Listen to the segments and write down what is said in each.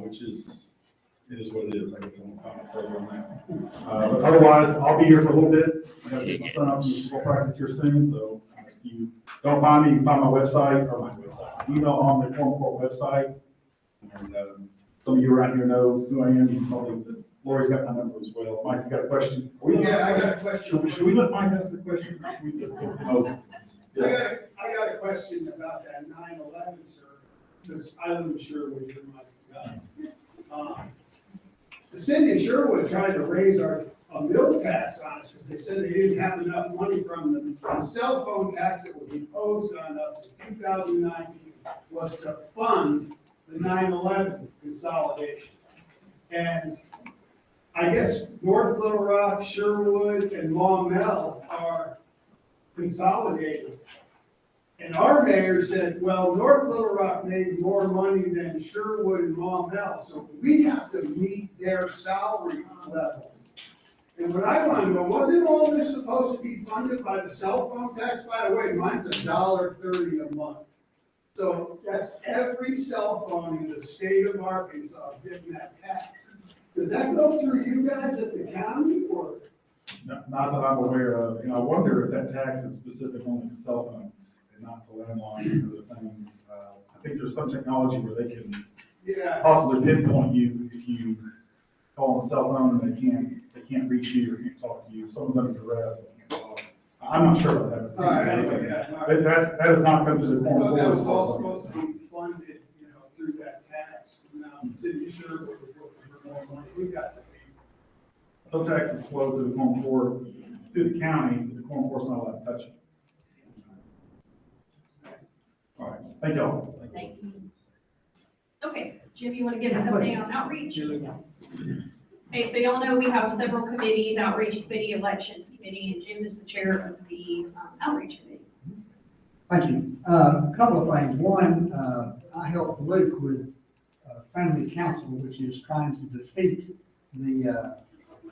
which is, it is what it is. I guess I won't comment further on that. But otherwise, I'll be here for a little bit. I got to get my son up and we'll practice here soon. So if you don't find me, you can find my website or my website, email on the Quorum Court website. And some of you around here know who I am. You can probably, Lori's got my number as well. Mike, you got a question? Yeah, I got a question. Should we let Mike ask the question? Or should we I got a question about that 9/11, sir, because I wasn't sure what you might have. The city of Sherwood tried to raise a mill tax on us because they said they didn't have enough money from the cell phone tax that was imposed on us in 2019 was to fund the 9/11 consolidation. And I guess North Little Rock, Sherwood, and Maumelle are consolidated. And our mayor said, well, North Little Rock made more money than Sherwood and Maumelle, so we have to meet their salary levels. And what I want to know, wasn't all this supposed to be funded by the cell phone tax? By the way, mine's $1.30 a month. So that's every cell phone in the state of Arkansas getting that tax. Does that go through you guys at the county or? Not that I'm aware of. And I wonder if that tax is specific only to cell phones and not to landlines and other things. I think there's some technology where they can possibly pinpoint you if you call on a cell phone and they can't reach you or can't talk to you. If someone's under duress, they can't talk. I'm not sure about that. But that has not come to the point. That was all supposed to be funded, through that tax. Now, the city of Sherwood was looking for more money. We got to pay. Some taxes flow to the Quorum Court, to the county, but the Quorum Court's not allowed to touch it. All right, thank y'all. Thanks. Okay, Jim, you want to give an update on outreach? Okay, so y'all know we have several committees, outreach committee, elections committee, and Jim is the chair of the outreach committee. Thank you. A couple of things. One, I helped Luke with Family Council, which is trying to defeat the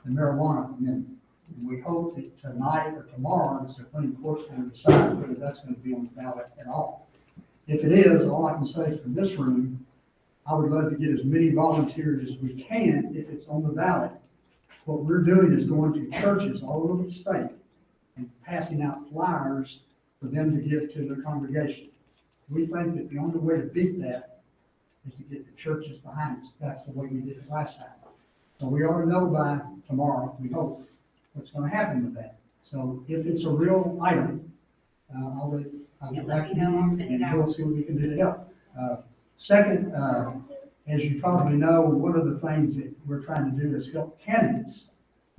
marijuana amendment. And we hope that tonight or tomorrow, the Supreme Court's going to decide whether that's going to be on the ballot at all. If it is, all I can say from this room, I would love to get as many volunteers as we can if it's on the ballot. What we're doing is going to churches all over the state and passing out flyers for them to give to their congregation. We think that the only way to beat that is to get the churches behind us. That's the way we did it last time. So we ought to know by tomorrow, we hope, what's going to happen with that. So if it's a real item, I'll get back to you and we'll see what we can do to help. Second, as you probably know, one of the things that we're trying to do is help candidates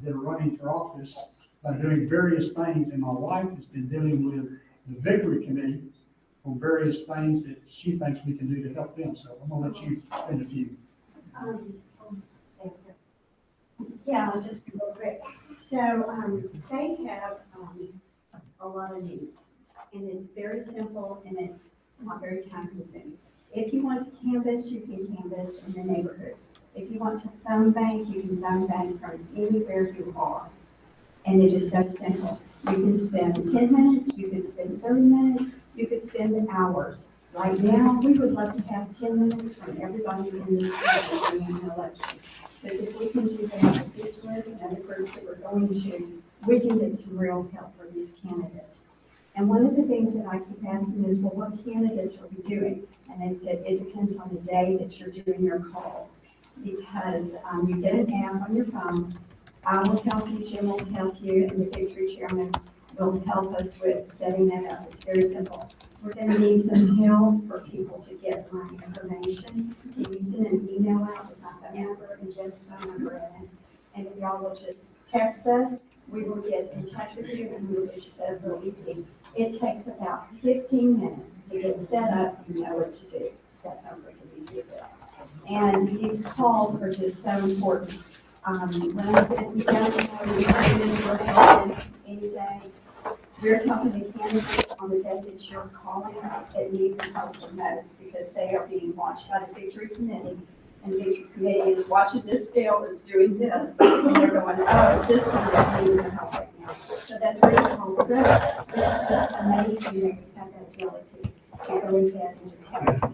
that are running for office by doing various things. And my wife has been dealing with the Victory Committee on various things that she thinks we can do to help them. So I'm gonna let you spend a few. Yeah, I'll just be real quick. So they have a lot of needs, and it's very simple and it's not very time consuming. If you want to canvass, you can canvass in the neighborhoods. If you want to phone bank, you can phone bank from anywhere you are. And it is so simple. You can spend 10 minutes, you could spend 30 minutes, you could spend hours. Right now, we would love to have 10 minutes from everybody in this country during an election. Because if we can do that with this group and the groups that we're going to, we can get some real help for these candidates. And one of the things that I keep asking is, well, what candidates are we doing? And they said, it depends on the day that you're doing your calls. Because you get an app on your phone, I will help you, Jim will help you, and the Victory Chairman will help us with setting that up. It's very simple. We're going to need some help for people to get my information. Can you send an email out with my phone number and Jim's phone number in it? And if y'all will just text us, we will get in touch with you and we will get you set up real easy. It takes about 15 minutes to get set up and know what to do. That's how quick and easy it is. And these calls are just so important. When I said we don't for help any day, we're helping the candidates on the day that you're calling that need the help the most because they are being watched by the Victory Committee. And the Victory Committee is watching this scale that's doing this. And they're going, oh, this one that needs the help right now. So that's really how we're doing. It's just amazing that we have that ability to go ahead and just help.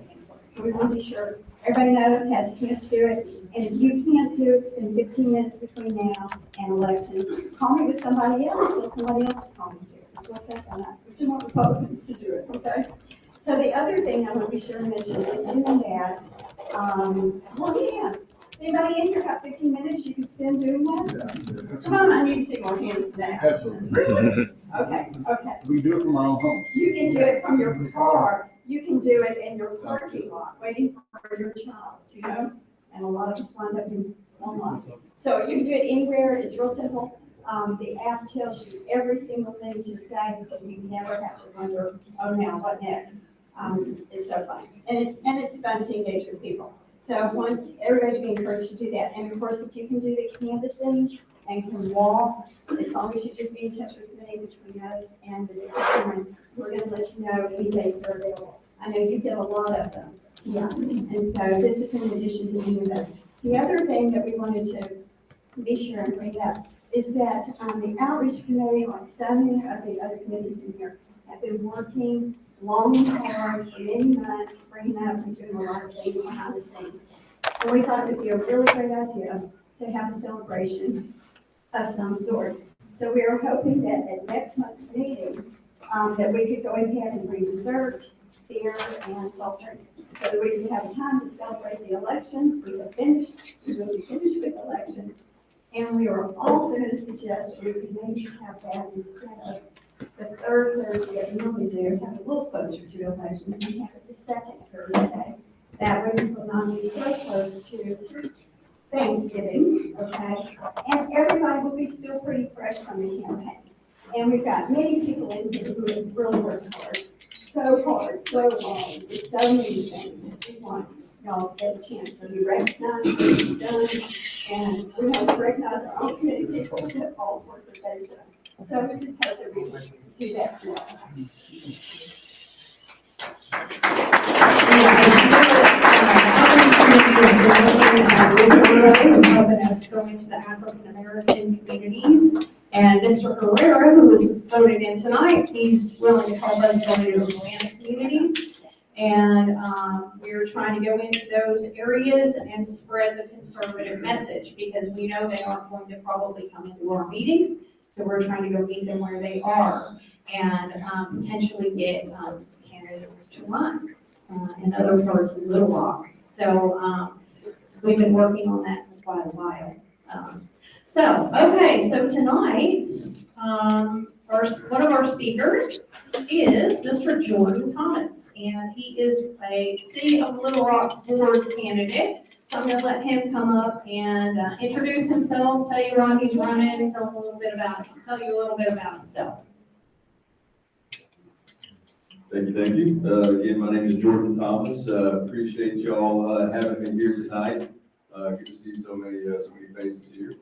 So we want to be sure everybody knows, has a chance to do it. And if you can't do it, spend 15 minutes between now and election. Call me with somebody else, tell somebody else to call me to it. It's real simple enough. We just want Republicans to do it, okay? So the other thing I want to be sure to mention in doing that, well, yes. Anybody in here got 15 minutes you can spend doing that? Come on, I need to see more hands than that. Absolutely. Okay. We can do it from our own home. You can do it from your car. You can do it in your parking lot, waiting for your child, you know? And a lot of us wind up in one lot. So you can do it anywhere. It's real simple. The app tells you every single thing to say, so you never have to wonder, oh, now what next? It's so fun. And it's fun to engage with people. So I want everybody to be encouraged to do that. And of course, if you can do the canvassing and can walk, as long as you just be in touch with me between us and the department, we're going to let you know any days they're available. I know you get a lot of them. Yeah. And so this is in addition to any of those. The other thing that we wanted to be sure and bring up is that the outreach committee, like so many of the other committees in here, have been working long and hard for many months, bringing up and doing a lot of things behind the scenes. And we thought it would be a really great idea to have a celebration of some sort. So we are hoping that at next month's meeting, that we could go ahead and bring dessert, beer, and soft drinks, so that we can have time to celebrate the elections. We will be finished with elections. And we are also going to suggest that we could maybe have that instead of the third Thursday that we normally do, have a little closer to elections, and have it the second Thursday. That way we will not be so close to Thanksgiving, okay? And everybody will be still pretty fresh from the campaign. And we've got many people in here who have really worked hard, so long, with so many things. We want y'all to get a chance to be recognized, what you've done, and we want to recognize our own committee people that all the work that they've done. So we just hope that we do that for was helping us go into the African American communities. And Mr. Herrera, who was voted in tonight, he's willing to help us go into Atlantic communities. And we're trying to go into those areas and spread the conservative message, because we know they aren't going to probably come into our meetings. So we're trying to go meet them where they are and potentially get candidates to run in other parts of Little Rock. So we've been working on that for quite a while. So tonight, one of our speakers is Mr. Jordan Thomas, and he is a City of Little Rock board candidate. So I'm going to let him come up and introduce himself, tell you why he's running, tell you a little bit about himself. Thank you. Again, my name is Jordan Thomas. Appreciate y'all having me here tonight. Good to see so many faces here.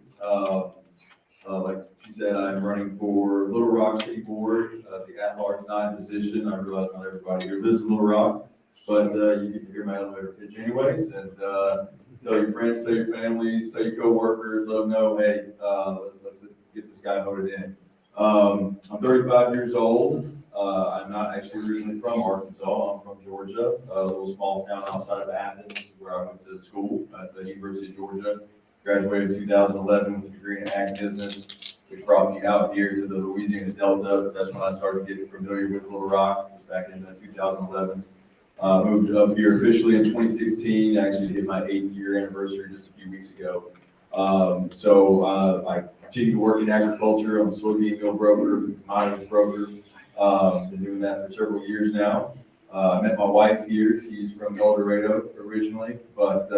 Like she said, I'm running for Little Rock City Board, the at-large 9 position. I realize not everybody here lives in Little Rock, but you get to hear my elevator pitch anyways. And tell your friends, tell your families, tell your coworkers, let them know, hey, let's get this guy voted in. I'm 35 years old. I'm not actually originally from Arkansas. I'm from Georgia, a little small town outside of Athens, where I went to school at the University of Georgia. Graduated in 2011 with a degree in ag business, which brought me out here to the Louisiana Delta. That's when I started getting familiar with Little Rock. It was back in 2011. Moved up here officially in 2016. I actually did my 8th-year anniversary just a few weeks ago. I continue to work in agriculture. I'm a soybean meal broker, commodities broker. Been doing that for several years now. I met my wife here. She's from El Dorado originally, but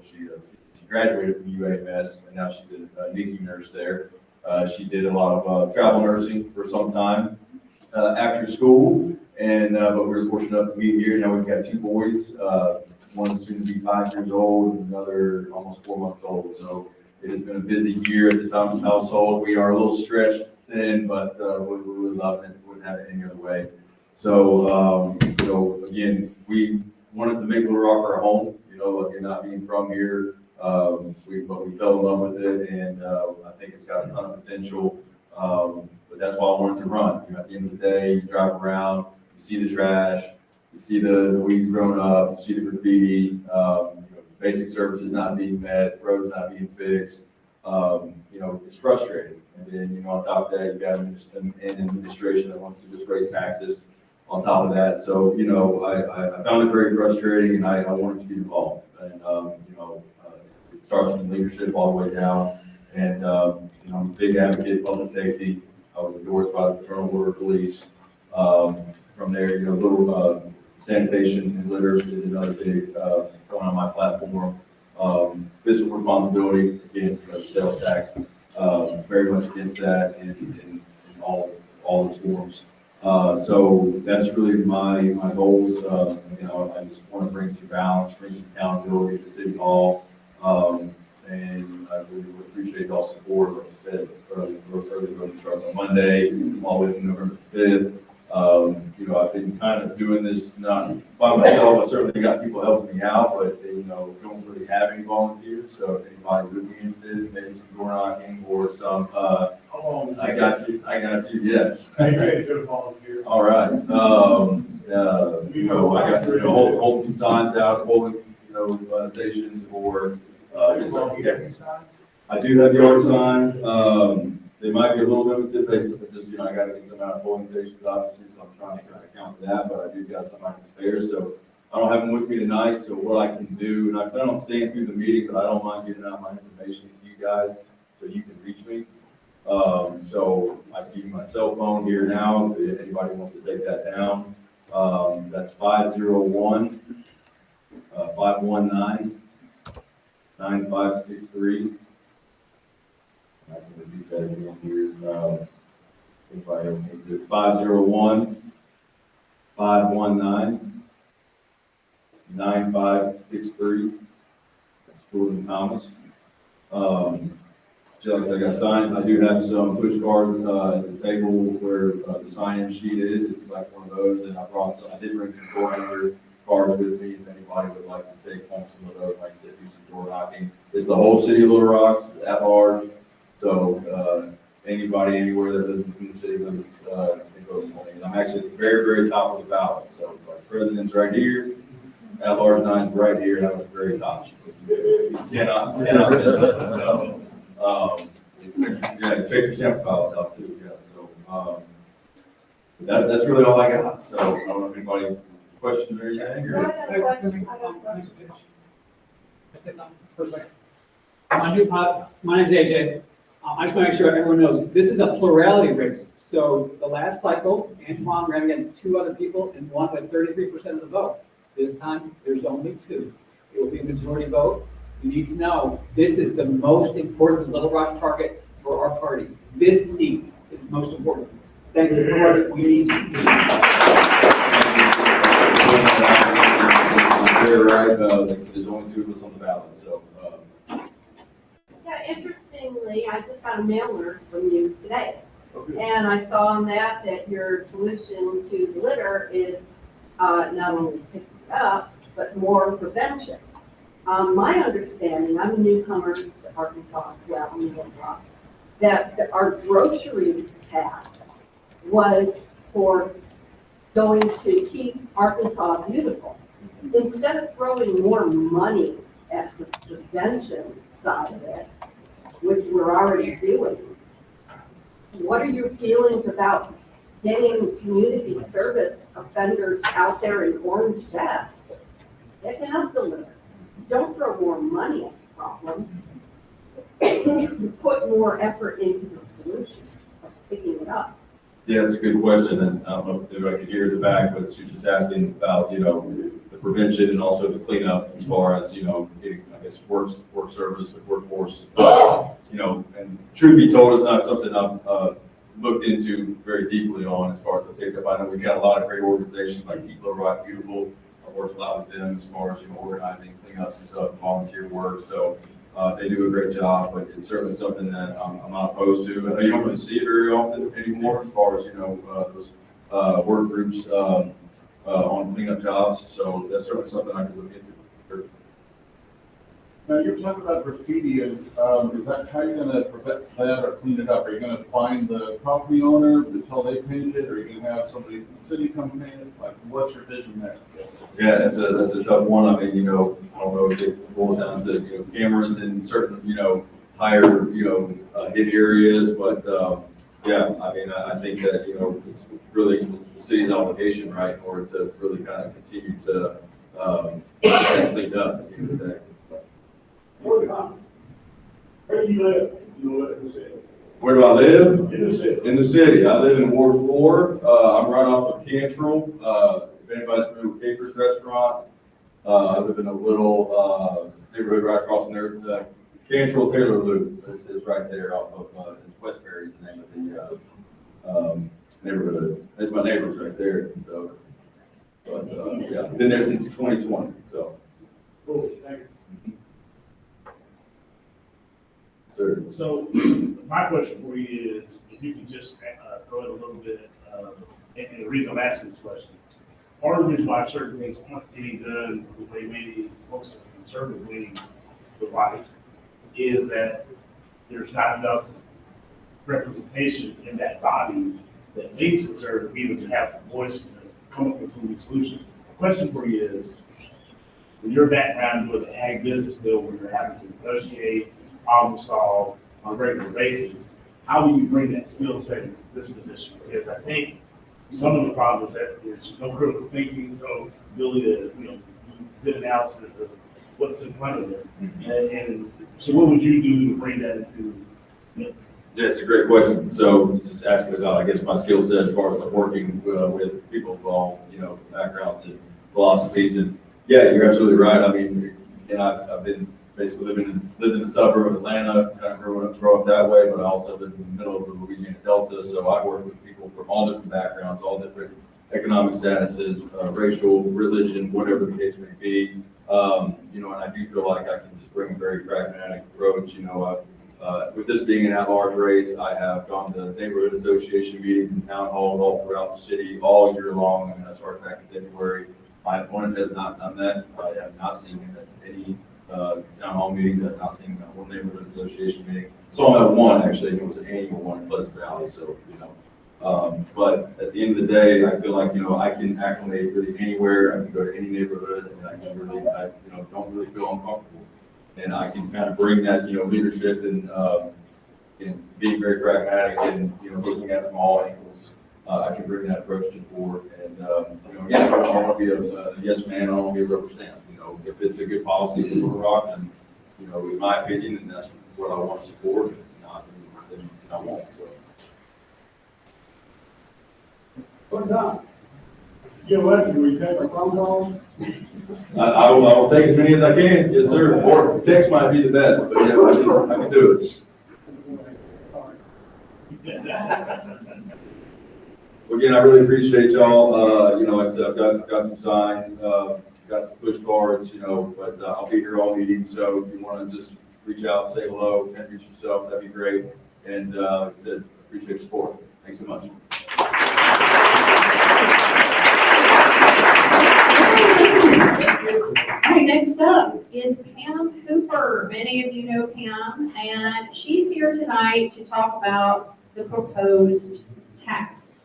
she graduated from UAMS, and now she's a NICU nurse there. She did a lot of travel nursing for some time after school, and but we were fortunate enough to be here. Now we've got 2 boys. One's soon to be 5 years old, and another almost 4 months old. So it has been a busy year at the Thomas household. We are a little stretched thin, but we're really loving it. Wouldn't have it any other way. So, again, we wanted to make Little Rock our home. Again, not being from here, but we fell in love with it, and I think it's got a ton of potential. But that's why I wanted to run. At the end of the day, you drive around, you see the trash, you see the weeds growing up, you see the graffiti, basic services not being met, roads not being fixed. It's frustrating. And then, on top of that, you've got an administration that wants to just raise taxes on top of that. So, I found it very frustrating, and I wanted to be involved. And, it starts from leadership all the way down. And, I'm a big advocate of public safety. I was endorsed by the Fraternal Order of Police. From there, little sanitation and litter is another big going on my platform. Fiscal responsibility, again, sales tax, very much against that in all its forms. So that's really my goals. I just want to bring some balance, bring some accountability to City Hall. And I really would appreciate y'all's support. Like I said, early voting starts on Monday, all the way to November 5th. I've been kind of doing this not by myself. I certainly got people helping me out, but they, don't really have any volunteers. So if anybody would be interested, maybe some door knocking or some, I got you, yeah. I'm ready to volunteer. All right. I got, hold some signs out, holding, stations or, I do have yard signs. They might be a little limited based on just, I gotta get some out of polling stations, obviously, so I'm trying to kind of account for that, but I do got some I can spare, so I don't have them with me tonight, so what I can do, and I plan on staying through the meeting, but I don't mind getting out my information to you guys, so you can reach me. So I can give you my cell phone here now, if anybody wants to take that down. That's 501 519 9563. I can repeat that again here. Anybody else needs it? 501 519 9563. That's Jordan Thomas. Just like I got signs, I do have some push cards at the table where the sign-in sheet is, if you'd like one of those. And I did bring some door hanger cards with me if anybody would like to take home some of those. Like I said, do some door knocking. It's the whole city of Little Rock at large. So anybody, anywhere that lives within the city limits, can vote for me. And I'm actually at the very, very top of the ballot. So like president's right here, at large nine's right here, and I'm at the very top. You cannot miss it. So, check your sample files out too. Yeah. So that's really all I got. So I don't know if anybody questions or anything. No, I got a question. My name's AJ. I just want to make sure everyone knows, this is a plurality race. So the last cycle, Antoine ran against two other people and won with 33% of the vote. This time, there's only two. It will be a majority vote. You need to know, this is the most important Little Rock target for our party. This seat is most important. Thank you for what we need to do. You're right, there's only two of us on the ballot, so. Yeah, interestingly, I just got a mailer from you today. And I saw on that your solution to litter is not only picking it up, but more prevention. My understanding, I'm a newcomer to Arkansas as well, in Little Rock, that our grocery tax was for going to keep Arkansas beautiful. Instead of throwing more money at the prevention side of it, which we're already doing, what are your feelings about getting community service offenders out there in orange vests? Picking up the litter. Don't throw more money at the problem. Put more effort into the solution of picking it up. Yeah, that's a good question, and I don't know if I could hear it in the back, but she was just asking about, the prevention and also the cleanup as far as, getting, I guess, work service, the workforce, and truth be told, it's not something I've looked into very deeply on as far as the pickup. I know we've got a lot of great organizations like Keep Little Rock Beautiful. I work a lot with them as far as, organizing cleanups and stuff, volunteer work, so they do a great job, but it's certainly something that I'm not opposed to. I know you don't really see it very often anymore as far as, those work groups on cleanup jobs. So that's certainly something I could look into. Sure. Now, you're talking about graffiti, and is that how you're gonna prevent that or clean it up? Are you gonna find the property owner until they paint it, or are you gonna have somebody from the city come paint it? Like, what's your vision there? Yeah, that's a tough one. I mean, I don't know if it boils down to, cameras in certain, higher, hit areas, but, yeah, I mean, I think that, it's really the city's obligation, right, in order to really kind of continue to, get that cleaned up at the end of the day. Where do you live? You know what I'm saying? Where do I live? In the city. In the city. I live in Ward 4. I'm right off of Cantrell. If anybody's familiar with Capers Restaurant, I live in a little neighborhood right across from there. It's Cantrell Taylor Loop is right there off of Westbury is the name of the neighborhood. That's my neighbors right there. So, but yeah, been there since 2020. So, Cool, thank you. sir. So my question for you is, if you could just throw it a little bit, and the reason I'm asking this question, part of the reason why certain things aren't getting done the way maybe folks are conservative leaning would like, is that there's not enough representation in that body that leads conservative even to have a voice to come up with some of these solutions. The question for you is, with your background with the ag business deal where you're having to negotiate, problem solve on a regular basis, how will you bring that skill set into this position? Because I think some of the problems that there's no critical thinking, no ability to, do good analysis of what's in front of them. And so what would you do to bring that into mix? Yeah, it's a great question. So just asking about, I guess, my skill set as far as like working with people of all, backgrounds and philosophies. And yeah, you're absolutely right. I mean, and I've been basically lived in the suburb of Atlanta, kind of grow up that way, but I also lived in the middle of the Louisiana Delta. So I work with people from all different backgrounds, all different economic statuses, racial, religion, whatever the case may be. And I do feel like I can just bring a very pragmatic approach. With this being an at-large race, I have gone to neighborhood association meetings and town halls all throughout the city all year long. I mean, I started back in February. My opponent has not done that. I have not seen him at any town hall meetings. I've not seen him at one neighborhood association meeting. Saw him at one, actually, and it was an annual one in Pleasant Valley. So, but at the end of the day, I feel like, I can acclimate really anywhere. I can go to any neighborhood, and I can really, don't really feel uncomfortable. And I can kind of bring that, leadership and being very pragmatic and, looking at it from all angles. I can bring that approach to the board. And, again, I don't want to be a yes man. I don't want to be a rubber stamp. If it's a good policy for Little Rock, then, in my opinion, and that's what I want to support. If it's not, then I won't. So. What time? You know what, can we take our phone calls? I will take as many as I can, yes, sir. Or text might be the best, but yeah, I can do it. Well, again, I really appreciate y'all. Like I said, I've got some signs, got some push cards, but I'll be here all meeting. So if you want to just reach out, say hello, introduce yourself, that'd be great. And like I said, appreciate your support. Thanks so much. All right, next up is Pam Cooper. Many of you know Pam, and she's here tonight to talk about the proposed tax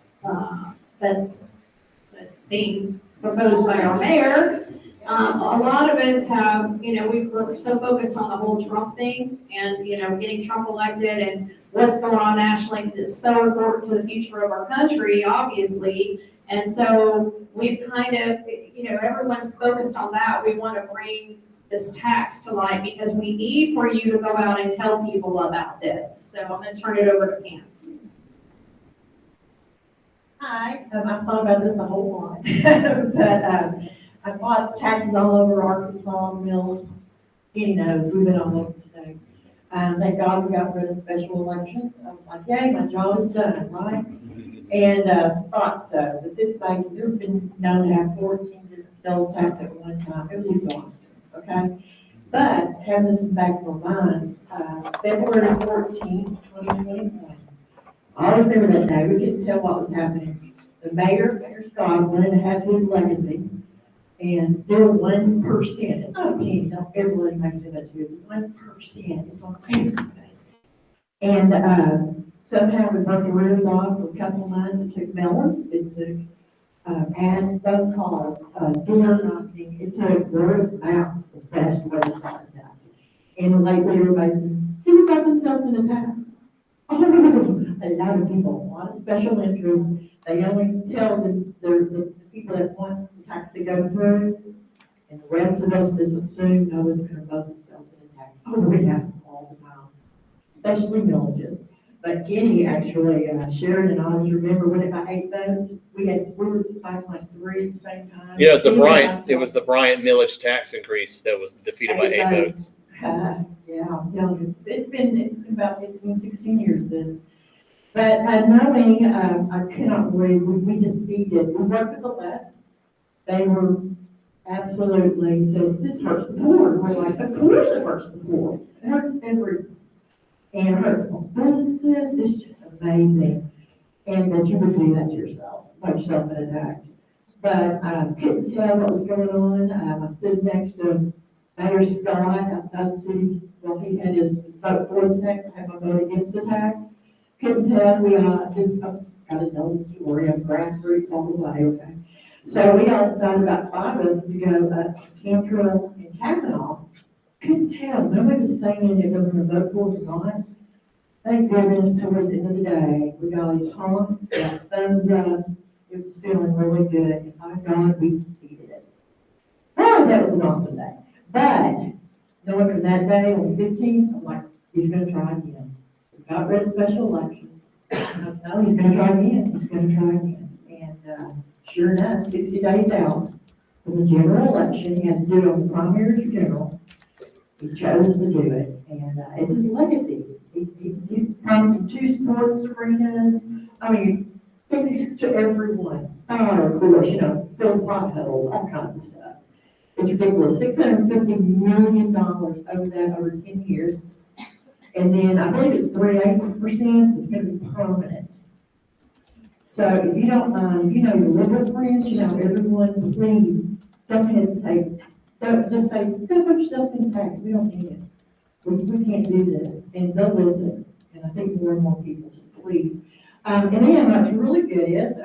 that's being proposed by our mayor. A lot of us have, we're so focused on the whole Trump thing and, getting Trump elected and what's going on nationally, because it's so important to the future of our country, obviously. And so we've kind of, everyone's focused on that. We want to bring this tax to light because we need for you to go out and tell people about this. So I'm going to turn it over to Pam. Hi, I've thought about this a whole lot, but I fought taxes all over Arkansas, mills, any knows, we've been all over the state. Thank God we got rid of special elections. I was like, yay, my job is done, right? And thought so, but this makes, we've been known to have 14 different sales tax at one time. It was exhausting, okay? But having this in the back of our minds, February 14th, 2021. I always remember that day. We couldn't tell what was happening. The Mayor Scott, wanted to have his legacy And they're 1%. It's not a penny, don't everybody may say that too. It's 1%. It's on everything. And, somehow we broke the rooms off for a couple of months. It took melons, it took, ads, phone calls, door knocking. It took word of mouth, the best way to start attacks. And lately everybody's been, people got themselves in attacks. Oh, a lot of people, a lot of special interests. They only tell the people that want the tax to go through, and the rest of us just assume no one's gonna vote themselves in a tax. Oh, it happens all the time, especially villages. But Kenny actually, Sharon and I always remember when it got 8 votes, we were fighting like 3 at the same time. Yeah, it was the Bryant millage tax increase that was defeated by 8 votes. Yeah, I'm telling you, it's been about 15, 16 years this. But knowing, I cannot believe we defeated, we worked with the left. They were absolutely said, this hurts the poor. We're like, of course it hurts the poor. It hurts everyone. And it hurts small businesses. It's just amazing. And that you would do that to yourself, put yourself in a tax. But I couldn't tell what was going on. I stood next to Mayor Scott outside the city. Well, he had his vote for the tax. I had my vote against the tax. Couldn't tell. We just got to tell the story of grassroots all the way, okay? So we all decided, about 5 of us, to go up to Cantrell and Kavanaugh. Couldn't tell. Nobody was saying if they were going to vote for it or not. Thank goodness, towards the end of the day, we got all these honks, we got thumbs up. It was feeling really good. And by God, we defeated it. Oh, that was an awesome day. But knowing from that day on the 15th, I'm like, he's going to try again. We got rid of special elections. No, he's going to try again. He's going to try again. And sure enough, 60 days out from the general election, he has to do it on the primary or general. He chose to do it, and it's his legacy. He's sponsored 2 sports arenas. I mean, things to everyone. Of course, fill potholes, all kinds of stuff. It's ridiculous. $650 million over 10 years. And then I believe it's 3.8% that's going to be permanent. So if you don't mind, your liberal friends, everyone, please don't hesitate. Don't just say, don't put yourself in tax. We don't need it. We can't do this. And they'll listen. And I think more and more people, just please. And then what's really good is,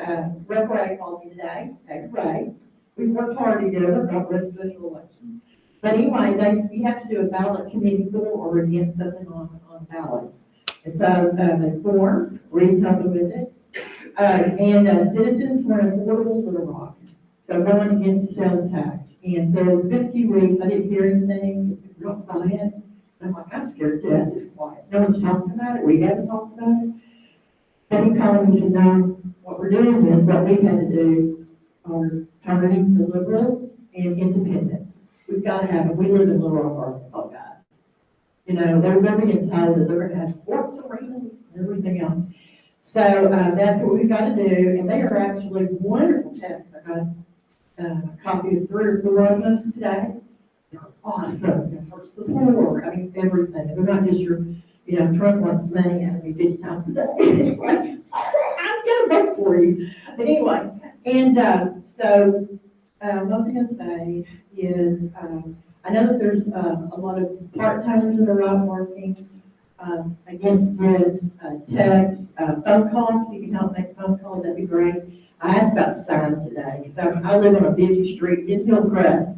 Rep. Ray called me today. Hey, Ray. We've worked hard together about red special elections. But anyway, you have to do a ballot committee for or against something on ballot. And so they form, Reed's helping with it. And citizens for an affordable Little Rock. So going against the sales tax. And so it's been a few weeks. I didn't hear anything. It's been real quiet. I'm like, I'm scared to death. It's quiet. No one's talking about it. We haven't talked about it. Then he called me and said, no, what we're doing is what we had to do are targeting the liberals and independents. We've got to have it. We live in Little Rock, Arkansas, guys. They're being told that they're going to have sports arenas and everything else. So that's what we've got to do. And they are actually wonderful texts. I got a copy of 3 or 4 of them today. They're awesome. It hurts the poor. I mean, everything. They're not just your, Trump wants money out of me 50 times a day. It's like, I'm going to vote for you. But anyway, and so what I was going to say is, I know that there's a lot of part-timers that are out working against this text, phone calls. If you can help make phone calls, that'd be great. I asked about signs today, because I live on a busy street in Hillcrest.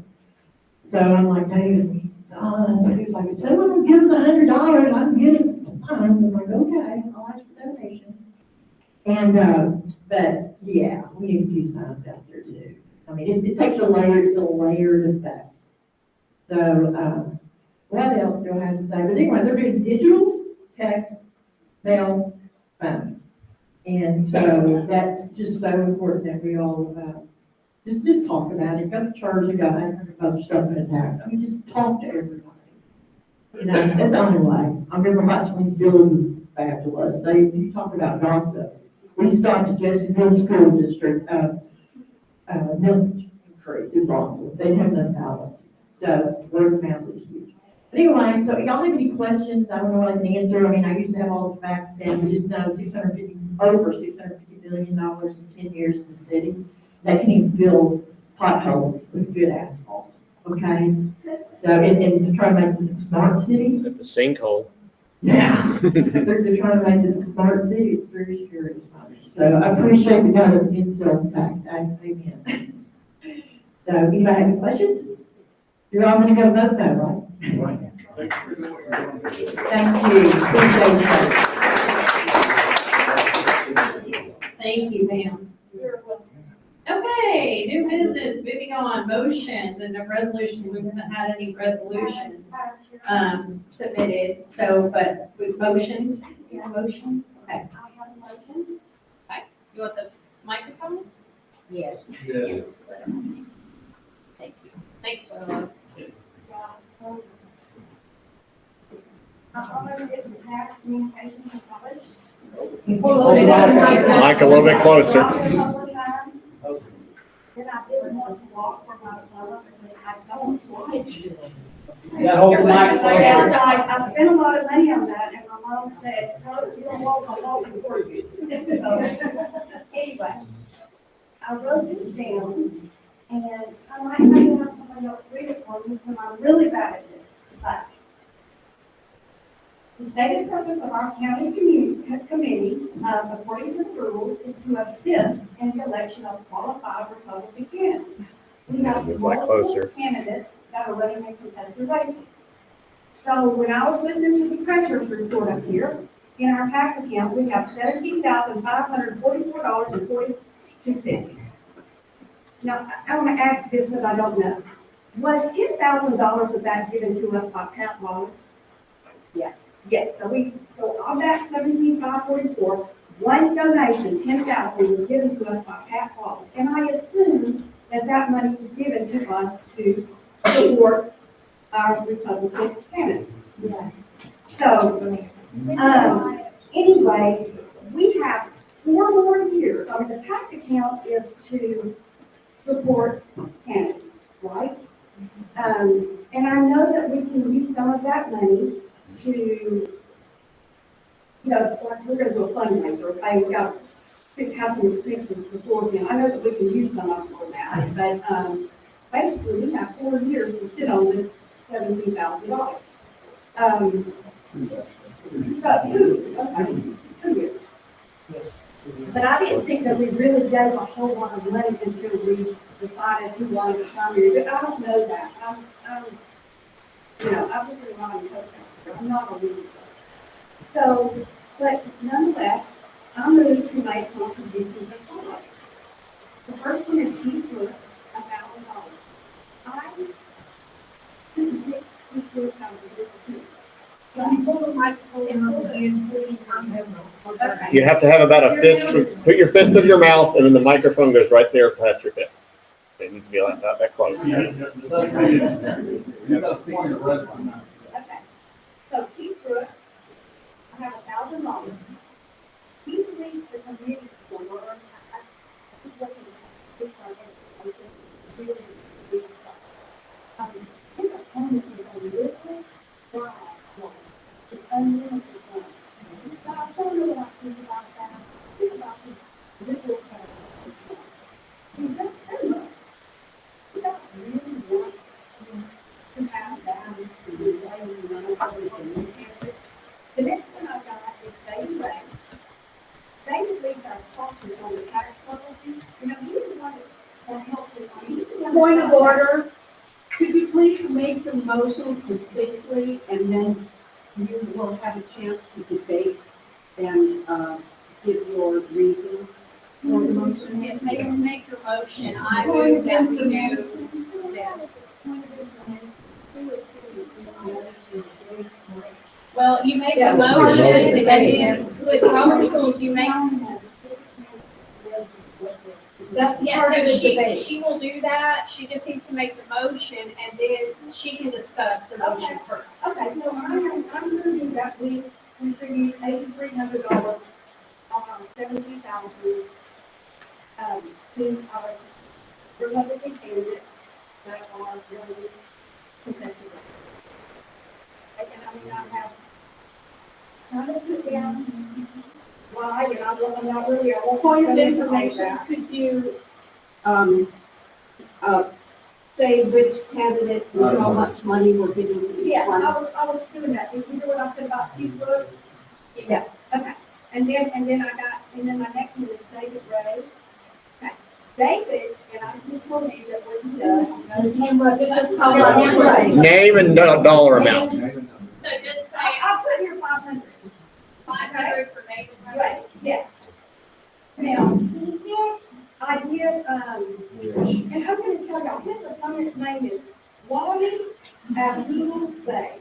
So I'm like, David, we need signs. And he was like, if someone will give us $100, I can get us some signs. I'm like, okay, I'll ask for donation. And, but yeah, we need a few signs out there too. I mean, it takes it's a layered effect. So, what else do I have to say? But anyway, they're doing digital, text, mail, phones. And so that's just so important that we all just talk about it. Go to church and go, I heard about yourself in a tax. I mean, just talk to everybody. That's the only way. I remember Hot Springs Village was fabulous. You talk about gossip. We stopped at Jesseville School District, Milton Creek. It was awesome. They didn't have enough balance. So word of mouth is huge. But anyway, so y'all have any questions? I don't know what I can answer. I mean, I used to have all the facts down. We just know over $650 billion in 10 years in the city. They can even build potholes with good asphalt, okay? So, and to try to make this a smart city, At the sinkhole. yeah, they're trying to make this a smart city, it's very scary. So I appreciate the guys in sales tax, amen. So, anybody have any questions? You're all gonna go vote though, right? Thank you, appreciate that. Thank you, Pam. Okay, new business, moving on, motions and the resolutions, we haven't had any resolutions, submitted, so, but with motions, motion, okay. I have a motion. You want the microphone? Yes. Yes. Thank you. Thanks, Lola. I already did past communications in college. Mike, a little bit closer. Walked a couple of times. Then I didn't want to walk for my mother because I don't like. Yeah, hold the mic Yeah, closer. so I spent a lot of money on that, and my mom said, "No, you don't walk, I'm walking for you." So, anyway, I wrote this down, and I might have somebody else read it for me, because I'm really bad at this, but the stated purpose of our county committees, according to the rules, is to assist in the election of qualified Republican candidates. We have Move multiple closer. candidates that are running in contested races. So when I was listening to the treasurer's report up here, in our PAC account, we have $17,544.42. Now, I want to ask this because I don't know. Was $10,000 of that given to us by Pat Wallace? Yes. Yes, so on that 17,544, one donation, 10,000, was given to us by Pat Wallace. And I assume that that money was given to us to support our Republican candidates. Yes. So, anyway, we have 4 more years. I mean, the PAC account is to support candidates, right? And I know that we can use some of that money to, like we're gonna do a fundraiser, okay, we got have some expenses before then. I know that we can use some of it for that, but, basically, we have 4 years to sit on this $17,000. So, 2 years. But I didn't think that we really gave a whole lot of money until we decided who wanted to come here, but I don't know that. I'm I've been running coach, I'm not a leader. So, but nonetheless, I'm moved to make contributions as follows. The first one is Keith Lewis, $1,000. I couldn't take Keith Lewis out of this too. Let me pull the microphone and please, okay. You have to have about a fist, put your fist of your mouth, and then the microphone goes right there past your fist. It needs to be like that close. Okay, so Keith Brooks, I have $1,000. He leads the committee for, I was looking at this on it, really, really stuff. His opponent is a little dry, it's unlimited. So I don't know what I think about that. Think about his liberal character. He does very much. He doesn't really want to have that to be way. The next one I got is David Ray. David leads our caucus on the tax policy. He's the one that helps us. He's the one. Point of order, could you please make the motion succinctly, and then you will have a chance to debate and give your reasons for the motion? Yes, make your motion. I move that we do that. Well, you make the motion, and then with Robert's rules, you make. That's Yeah, part of so the debate. she will do that. She just needs to make the motion, and then she can discuss the motion first. Okay, so I'm moving that we contribute $8,300 on our 70,000, to our Republican candidates that are really contested. And I have kind of put down why, and I'm not really, I won't. Point of information, could you, say which candidates and how much money we're giving to each Yes, one? I was doing that. Did you hear what I said about Keith Brooks? Yes. Okay. And then my next one is David Ray. Okay. David, and I just told you that what he does. This is called a handwriting. Name and dollar amount. So just say I'll put here 500. 500 for David Ray. Right, yes. Now, I did, and I'm gonna tell y'all, his opponent's name is Wally Abdul Bay.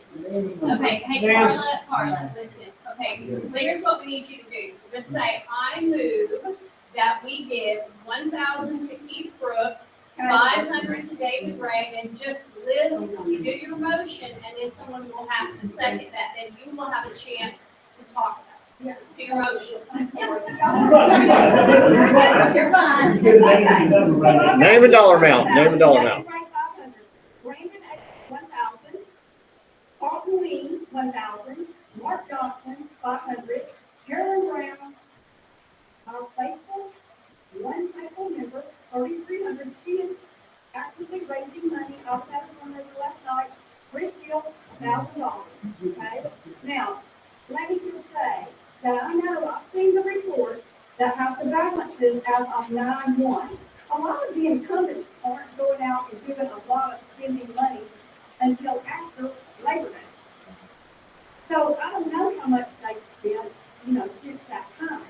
Okay, hey, Carla, listen, okay, here's what we need you to do. Just say, I move that we give 1,000 to Keith Brooks, 500 to David Ray, and just list, you do your motion, and then someone will have to second that, then you will have a chance to talk about it. Yes. Do your motion. You're fine. Let's get a name and number right now. Name and dollar amount. Name and dollar amount. Brandon A. 1,000, Carlton Lee 1,000, Mark Johnson 500, Carolyn Brown, our one faithful member 3,300. She is actively raising money. I was having one of last night. Richfield $1,000. Okay. Now, let me just say that I know I've seen the report that has the balances as of 9/1. A lot of the incumbents aren't going out and giving a lot of spending money until after Labor Day. So I don't know how much they've spent, since that time.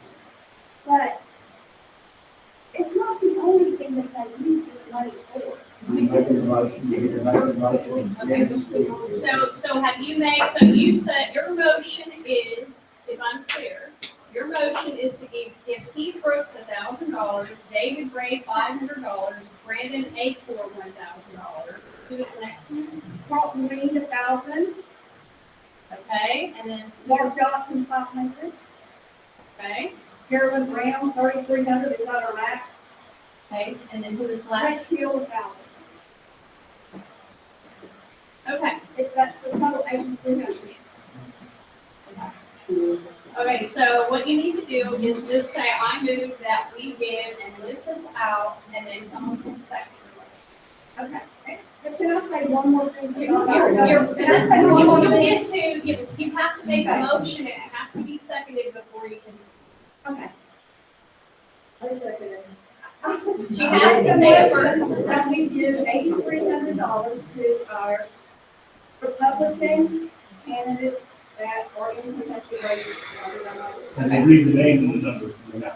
But it's not the only thing that they use this money for. So have you so you said your motion is, if I'm clear, your motion is to give Keith Brooks $1,000, David Ray $500, Brandon A. for $1,000. Who is the next one? Carlton Lee 1,000, Okay, and then, Mark Johnson 500, okay, Carolyn Brown 3,300 is not our max. okay, and then who is last? Richfield 1,000. Okay, If that's the total 8,300. okay, so what you need to do is just say, I move that we give, and list this out, and then someone can second your motion. Okay. But can I say one more thing? You have to make a motion, it has to be seconded before you can. Okay. Wait a second. She has to say it first. That we give $8,300 to our Republican candidates that are in contested races. And they read the name and the number. Yeah.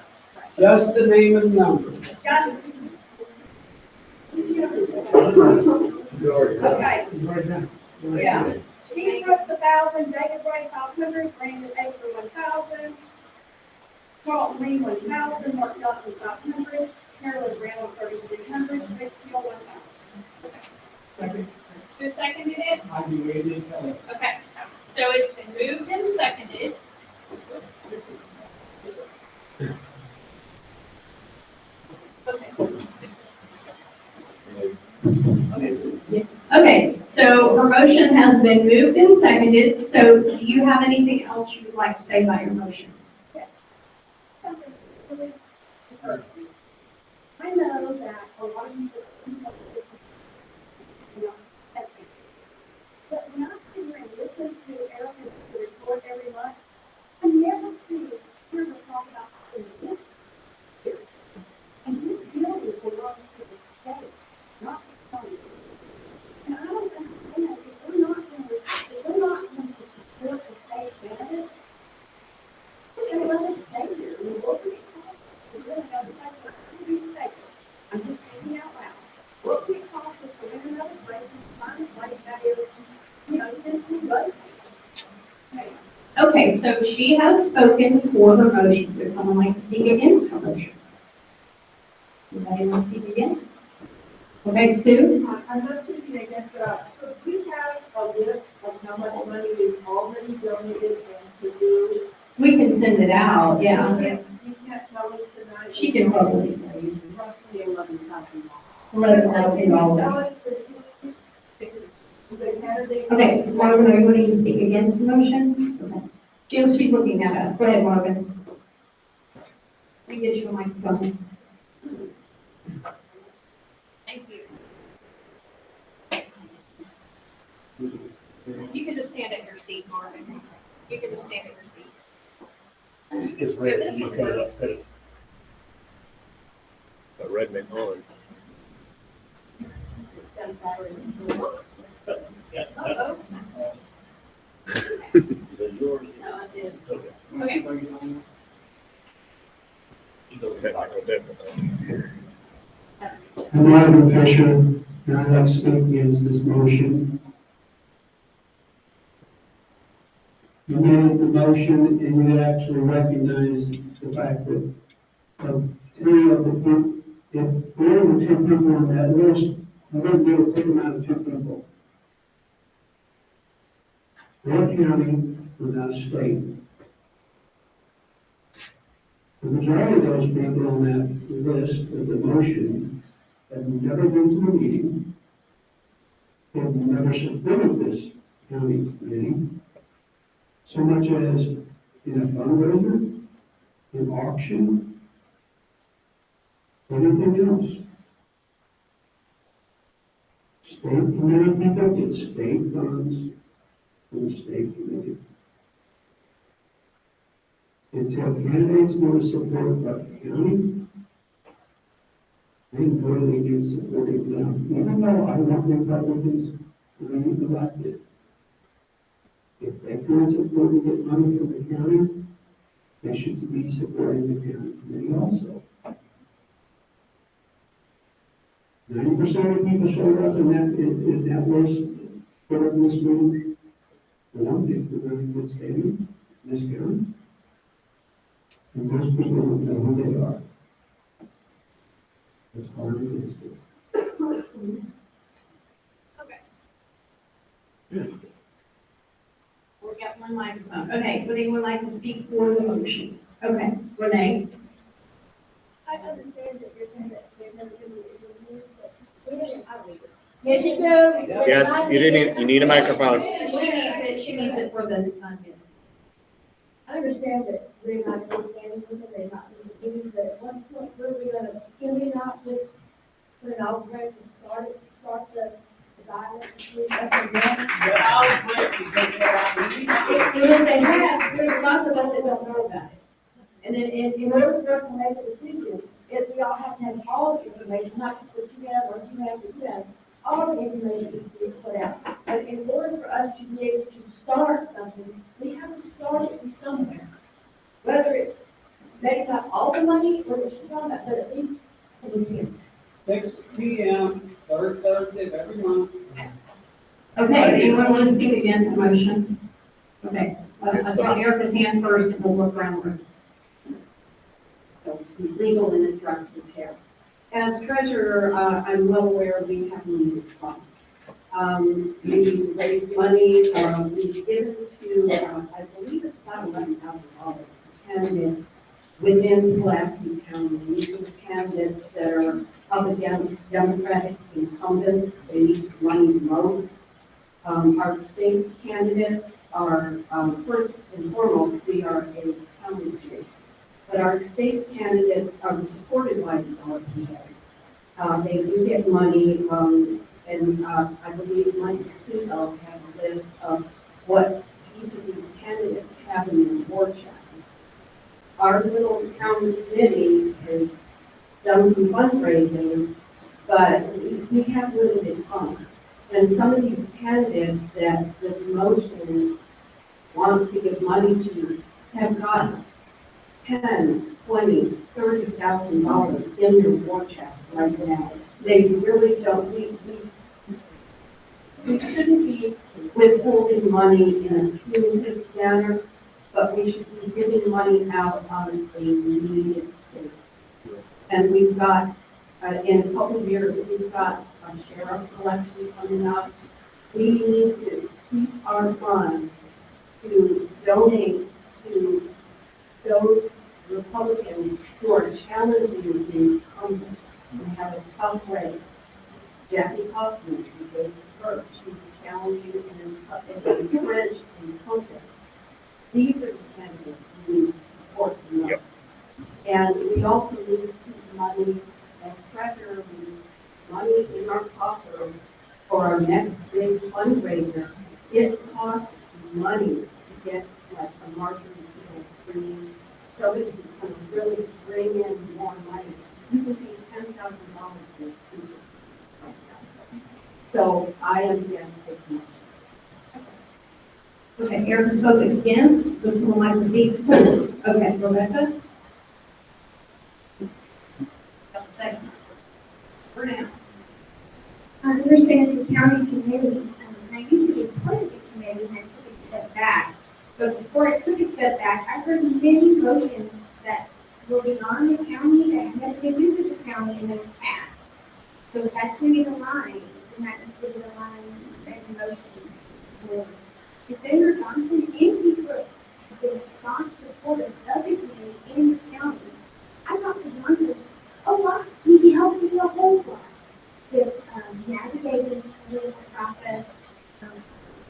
Just the name and number. Got it. Okay. Yeah. Keith Brooks 1,000, David Ray 500, Brandon A. for 1,000, Carlton Lee 1,000, Mark Johnson 500, Carolyn Brown 3,300, Richfield 1,000. Who seconded it? I do it. Okay, so it's been moved and seconded. Okay, so her motion has been moved and seconded, so do you have anything else you would like to say about your motion? I know that a lot of people, but when I sit here and listen to Erica's report every month, I never hear her talk about the and this building belongs to the state, not the county. And I don't understand, if we're not going to support the state benefits, we're going to let us stay here. I mean, what would it cost? We're going to have to take our city state. I'm just thinking out loud. What would it cost us to rent another place and find a place that is, simply budgeted? Okay. Okay, so she has spoken for her motion. Would someone like to speak against her motion? Anybody want to speak against? Okay, Sue? I'm not speaking against that. Could we have a list of how much money we've already donated and to do? We can send it out, yeah. You can't tell us tonight. She can probably tell you. Roughly $11,000. $11,000. Tell us the candidate. Okay, Marvin, are you wanting to speak against the motion? Okay. Jill, she's looking at us. Go ahead, Marvin. We get you a microphone. Thank you. You can just stand at your seat, Marvin. You can just stand at your seat. It's Yeah, red, this you one cut it up, works. cut it. A redneck on. Yeah. Uh-oh. Is that yours? No, I did. Okay. Okay. Technical difficulties here. I'm Marvin Fisher, and I'd like to speak against this motion. You made the motion and you actually recognized the fact that of 3 of the people, if there were 10 people on that list, I'm going to be able to pick them out of 2 people. We're a county, we're not a state. The majority of those people on that list of the motion have never been to a meeting, have never supported this county meeting, so much as in a fundraiser, an auction, anything else. State committee people get state funds from the state committee. Until candidates want to support the county, I'm totally against supporting them, even though I want Republicans to be elected. If they feel support to get money from the county, they should be supporting the county committee also. 90% of people showed up in that list, put up in this meeting. I don't think we're going to get standing in this county. And most people don't know who they are. It's hard to get to. Okay. We got one microphone. Okay, would anyone like to speak for the motion? Okay, Renee? I understand that you're saying that they're never going to be removed, but we didn't, I believe it. Yes, you do. Yes, you need a microphone. She needs it for the, I understand that they're not going to stand with it, they're not going to do it, but at one point, were we gonna, can we not just put an outbreak and start the violence between us and them? The outbreak is going to If they have, there's lots of us that don't know about it. And then, in order for us to make a decision, if we all have to have all the information, not just what you have or you have, all the information is being put out. But in order for us to be able to start something, we have to start it somewhere. Whether it's maybe not all the money, or what you're talking about, but at least for the 10. 6 p.m., third Thursday of every month. okay, anyone want to speak against the motion? Okay, I saw Erica's hand first and we'll look around the room. To be legal and address the chair. As treasurer, I'm well aware we have limited funds. We raise money, we've given to, I believe it's about $11,000 candidates within Pulaski County. These are the candidates that are up against Democratic incumbents. They need money the most. Our state candidates are, first and foremost, we are a county district. But our state candidates are supported by the LPA. They do get money, and I believe Mike Casino has a list of what each of these candidates have in their war chest. Our little county committee has done some fundraising, but we have limited funds. And some of these candidates that this motion wants to give money to have gotten $10,000, $20,000, $30,000 in their war chest right now. They really don't, we shouldn't be withholding money in a punitive manner, but we should be giving money out on a needed basis. And we've got, in a couple of years, we've got a sheriff election coming up. We need to keep our funds to donate to those Republicans who are challenging the incumbents. We have a tough race. Jackie Hoffman, who gave her, she's challenging an entrenched incumbent. These are the candidates we need to support the most. And we also need to keep money as treasurer, money in our coffers for our next big fundraiser it costs money to get like a marketing free. So it's just gonna really bring in more money. You can pay $10,000 for a speaker. So I am against this motion. Okay, Erica spoke against, would someone like to speak for? Okay, Rebecca? Second. For now. I understand it's a county committee, and I used to be part of the committee, and I took a step back. But before I took a step back, I heard many motions that were beyond the county, that had nothing to do with the county, and then passed. So if that's going to be the line, then that needs to be the line that the motion will. The Senator Johnson and P. Brooks have been staunch supporters of the committee in the county. I talked to Johnson a lot. He helped me a whole lot with navigating through the process.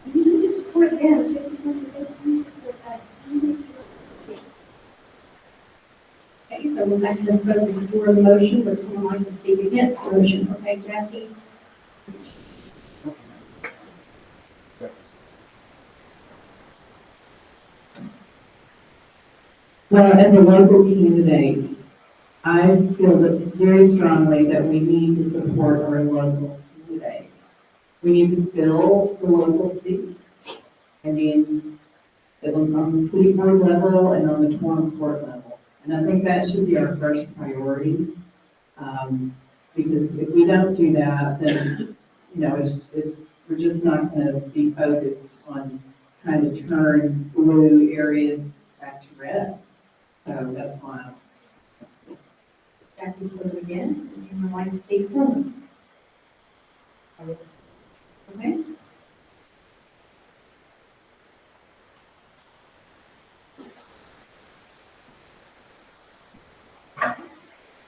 You need to support them just as much as they support us. Okay, so Rebecca has spoken for the motion, would someone like to speak against the motion? Okay, Jackie? Well, as a local candidate, I feel that very strongly that we need to support our local candidates. We need to fill the local seats. I mean, on the city board level and on the town court level. And I think that should be our first priority. Because if we don't do that, then, you know, we're just not gonna be focused on trying to turn blue areas back to red. So that's why Jackie spoke against, would you like to speak for? Okay.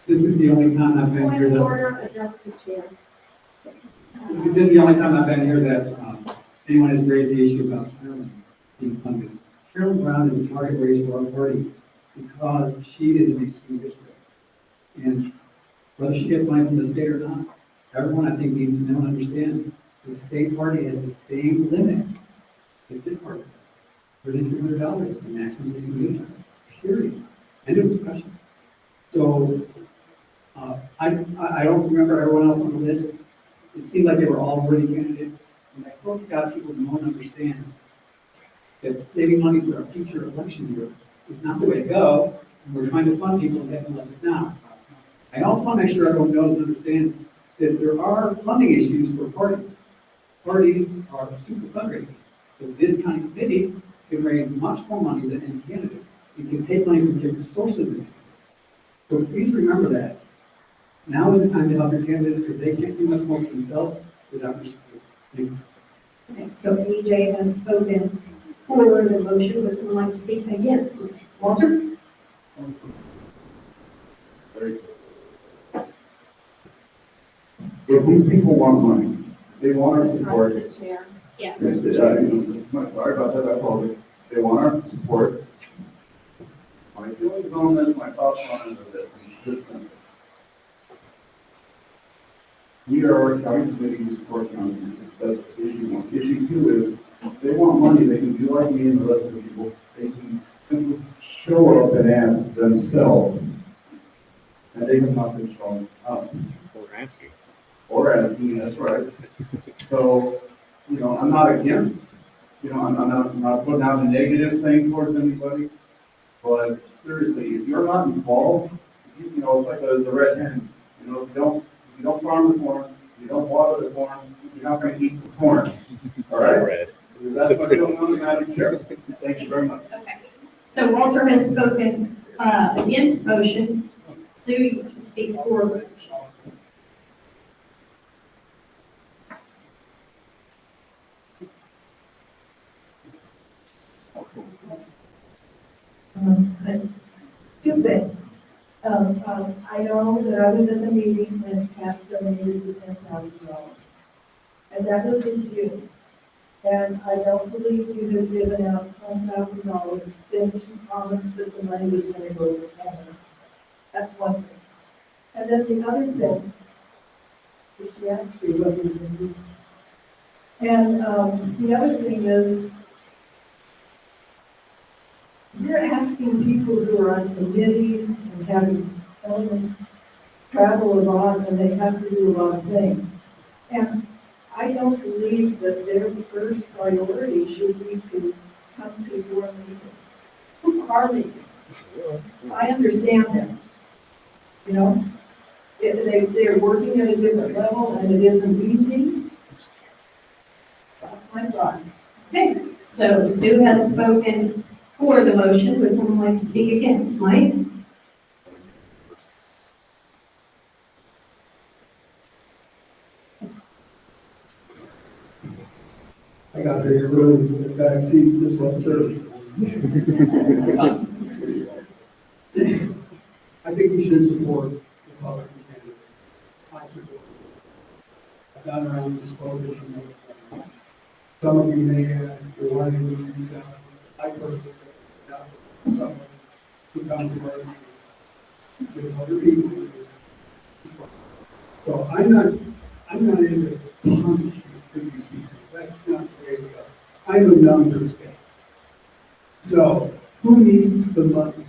This is the only time I've been Point here of that, order, address the chair. this is the only time I've been here that, anyone has raised the issue about Carolyn being funded. Carolyn Brown is a target race for our party because she is an extreme district. And whether she gets money from the state or not, everyone I think needs to know and understand, the state party has the same limit that this party has. $3,300, the maximum they can use, period. End of discussion. So, I don't remember everyone else on the list. It seemed like they were all worthy candidates. And I hope God people know and understand that saving money for a future election year is not the way to go. And we're trying to fund people and get them elected now. I also want to make sure everyone knows and understands that there are funding issues for parties. Parties are super fundraising. So this kind of committee can raise much more money than any candidate. It can take money from different sources than candidates. So please remember that. Now is the time to help your candidates because they can't do much more for themselves without your support. Thank you. Okay, so EJ has spoken for the motion, would someone like to speak against? Walter? If these people want money, they want our support. Address the chair. Yeah. Sorry about that, I apologize. They want our support. My feelings on this, my thoughts on it are this, and this simple. We are a county committee to support county users. That's issue one. Issue two is, if they want money, they can do like me and the rest of the people. They can simply show up and ask themselves. And they can talk to show up. Or asking. Or asking, that's right. So, you know, I'm not against, you know, I'm not putting out a negative thing towards anybody. But seriously, if you're not involved, you know, it's like the red hen. You know, if you don't farm the corn, you don't water the corn, you're not going to eat the corn. All right? Red. That's what going on, Madam Chair. Thank you very much. Okay. So Walter has spoken against the motion. Do you wish to speak for the motion? Two things. I know that I was at the meeting when Pat donated the $10,000. And that was in June. And I don't believe you have given out $10,000 since you promised that the money was going to go to Canada. That's one thing. And then the other thing is she asked you whether you can use And, the other thing is, you're asking people who are on committees and having them travel a lot, and they have to do a lot of things. And I don't believe that their first priority should be to come to your meetings, our meetings. I understand that, you know? They're working at a different level, and it isn't easy. That's my thoughts. Okay, so Sue has spoken for the motion. Would someone like to speak against? Mike? I got here early in the back seat, just left early. I think we should support the Republican candidate. I support it. I've gone around this position. Some of you may ask, well, why did we reach out? I personally, that's someone who comes to work with other people. So I'm not into punishing these people. That's not the way we go. I'm a numbers guy. So who needs the money?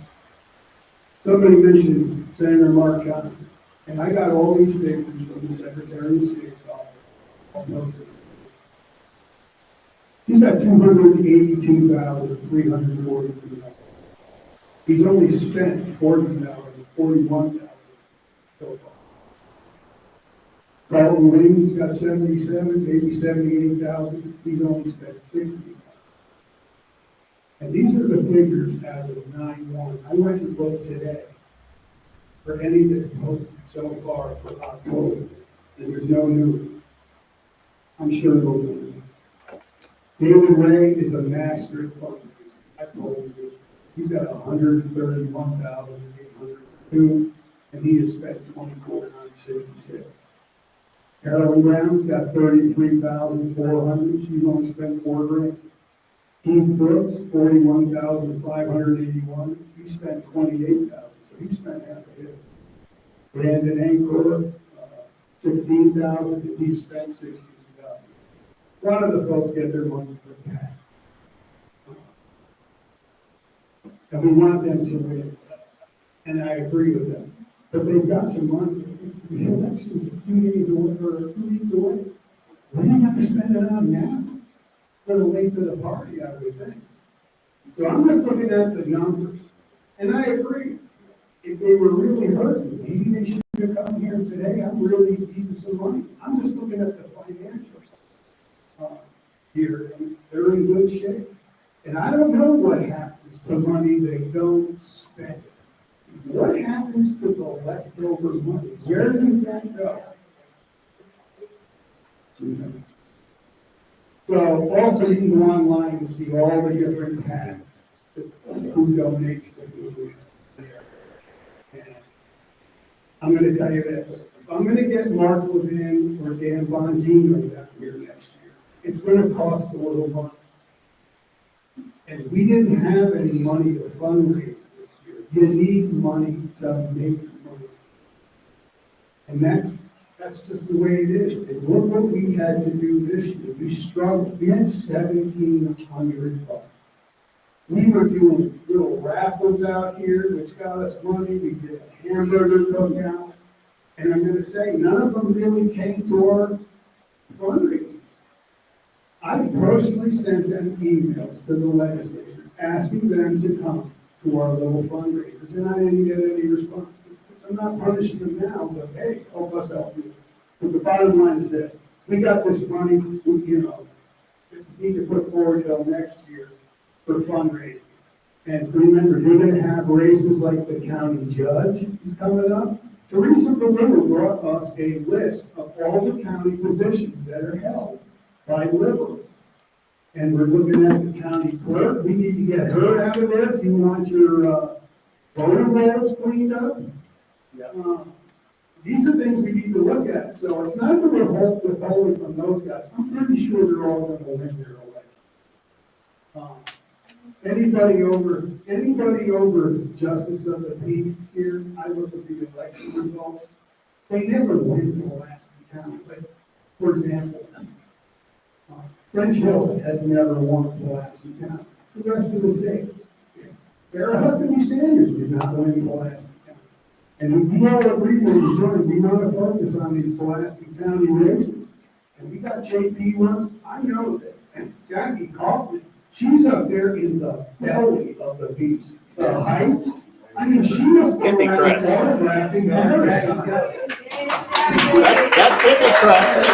Somebody mentioned Senator Mark Johnson, and I got all these figures from the Secretary of State's office. All those figures. He's got $282,343. He's only spent $41,000 so far. Carlton Williams got 77, maybe 78,000. He's only spent 60,000. And these are the figures as of 9/1. I went and looked today for any that's posted so far for October, and there's no new. I'm sure there'll be. David Ray is a master at fundraising. I told you this. He's got 131,802, and he has spent 24,966. Carolyn Brown's got 33,400. She's only spent $4,000. Keith Brooks, 41,581. He spent 28,000, so he spent half of his. Brandon Ancor, 16,000, and he spent 16,000. A lot of the folks get their money for that. And we want them to win. And I agree with them. But they've got some money. The election's 2 days away, or 2 weeks away. We're not going to spend it on now. For the late to the party, I would think. So I'm just looking at the numbers. And I agree. If they were really hurting, maybe they should have come here today. I'm really needing some money. I'm just looking at the financials here. And they're in good shape. And I don't know what happens to money they don't spend. What happens to the leftover money? Where does that go? So also you can go online and see all the different paths, who donates to who. And I'm going to tell you this, if I'm going to get Mark Levin or Dan Bongino down here next year, it's going to cost a little money. And we didn't have any money to fundraise this year. You need money to make money. And that's just the way it is. And look what we had to do this year. We struggled. We had $1,700. We were doing little raffles out here, which got us money. We did a hamburger cookout. And I'm going to say, none of them really came to our fundraisers. I personally sent them emails to the legislature asking them to come to our little fundraisers, and I didn't get any response. I'm not punishing them now, but hey, help us help you. But the bottom line is this: we got this money, we need to put forward till next year for fundraising. And remember, you're going to have races like the county judge is coming up. Teresa Bellew brought us a list of all the county positions that are held by liberals. And we're looking at the county clerk. We need to get her out of there if you want your voter rolls cleaned up. These are things we need to look at. So it's not that we're withholding from those guys. I'm pretty sure they're all going to win their election. Anybody over justice of the peace here, I look at the election results. They never win Pulaski County. But for example, French Hill has never won Pulaski County. It's the rest of the state. Sarah Huckabee Sanders did not win Pulaski County. And we all agree when we joined, we want to focus on these Pulaski County races. And we got JP ones, I know that, and Jackie Kaufman, she's up there in the belly of the beast. The heights, I mean, she must go Hit me, around Chris. autographing her son. That's hit me, Chris.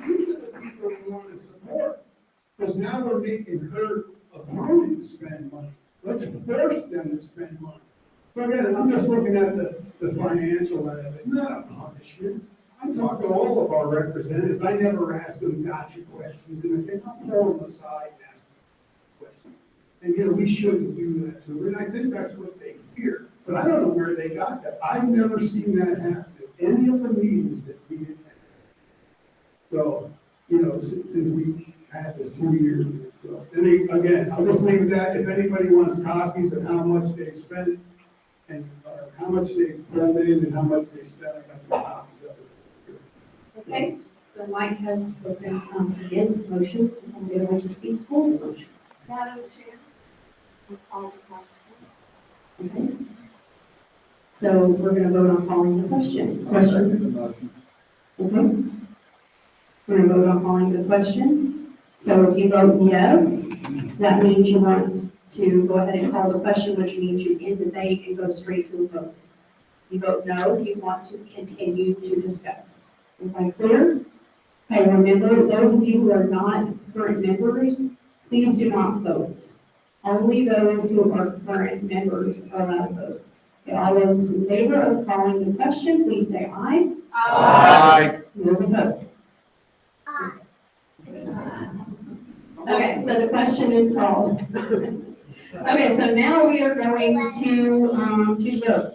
These are the people we want to support, because now we're making her opponents spend money. Let's force them to spend money. So again, I'm just looking at the financial end of it, not a punishment. I'm talking to all of our representatives, I never ask them gotcha questions, and if I'm pulling them aside and asking questions. And, you know, we shouldn't do that to them, and I think that's what they fear. But I don't know where they got that. I've never seen that happen at any of the meetings that we attended. So, you know, since we had this 2 years ago. So, and again, I'll just leave it at that. If anybody wants copies of how much they spent and how much they pulled in and how much they spent, I got some copies of it. Okay, so Mike has spoken against the motion. Is somebody want to speak for the motion? Madam Chair, I call the question. Okay. So we're going to vote on calling the question. Okay. We're going to vote on calling the question. So if you vote yes, that means you want to go ahead and call the question, which means you end debate and go straight to the vote. You vote no, you want to continue to discuss. Am I clear? Okay, remember, those of you who are not current members, please do not vote. Only those who are current members are allowed to vote. Okay, all those in favor of calling the question, please say aye. Aye. Those opposed? Okay, so the question is called. Okay, so now we are going to vote.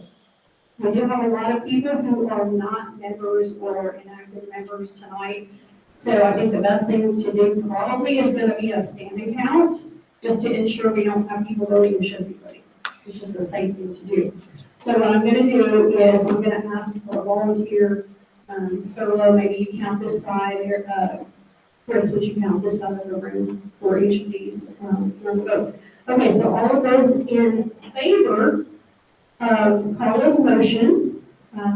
We do have a lot of people who are not members or inactive members tonight. So I think the best thing to do probably is going to be a standing count, just to ensure we don't have people voting who shouldn't be voting. It's just a safe thing to do. So what I'm going to do is I'm going to ask for a volunteer, Thurlow, maybe you count this side, Chris, would you count this side of the room for each of these vote? Okay, so all of those in favor of Carla's motion,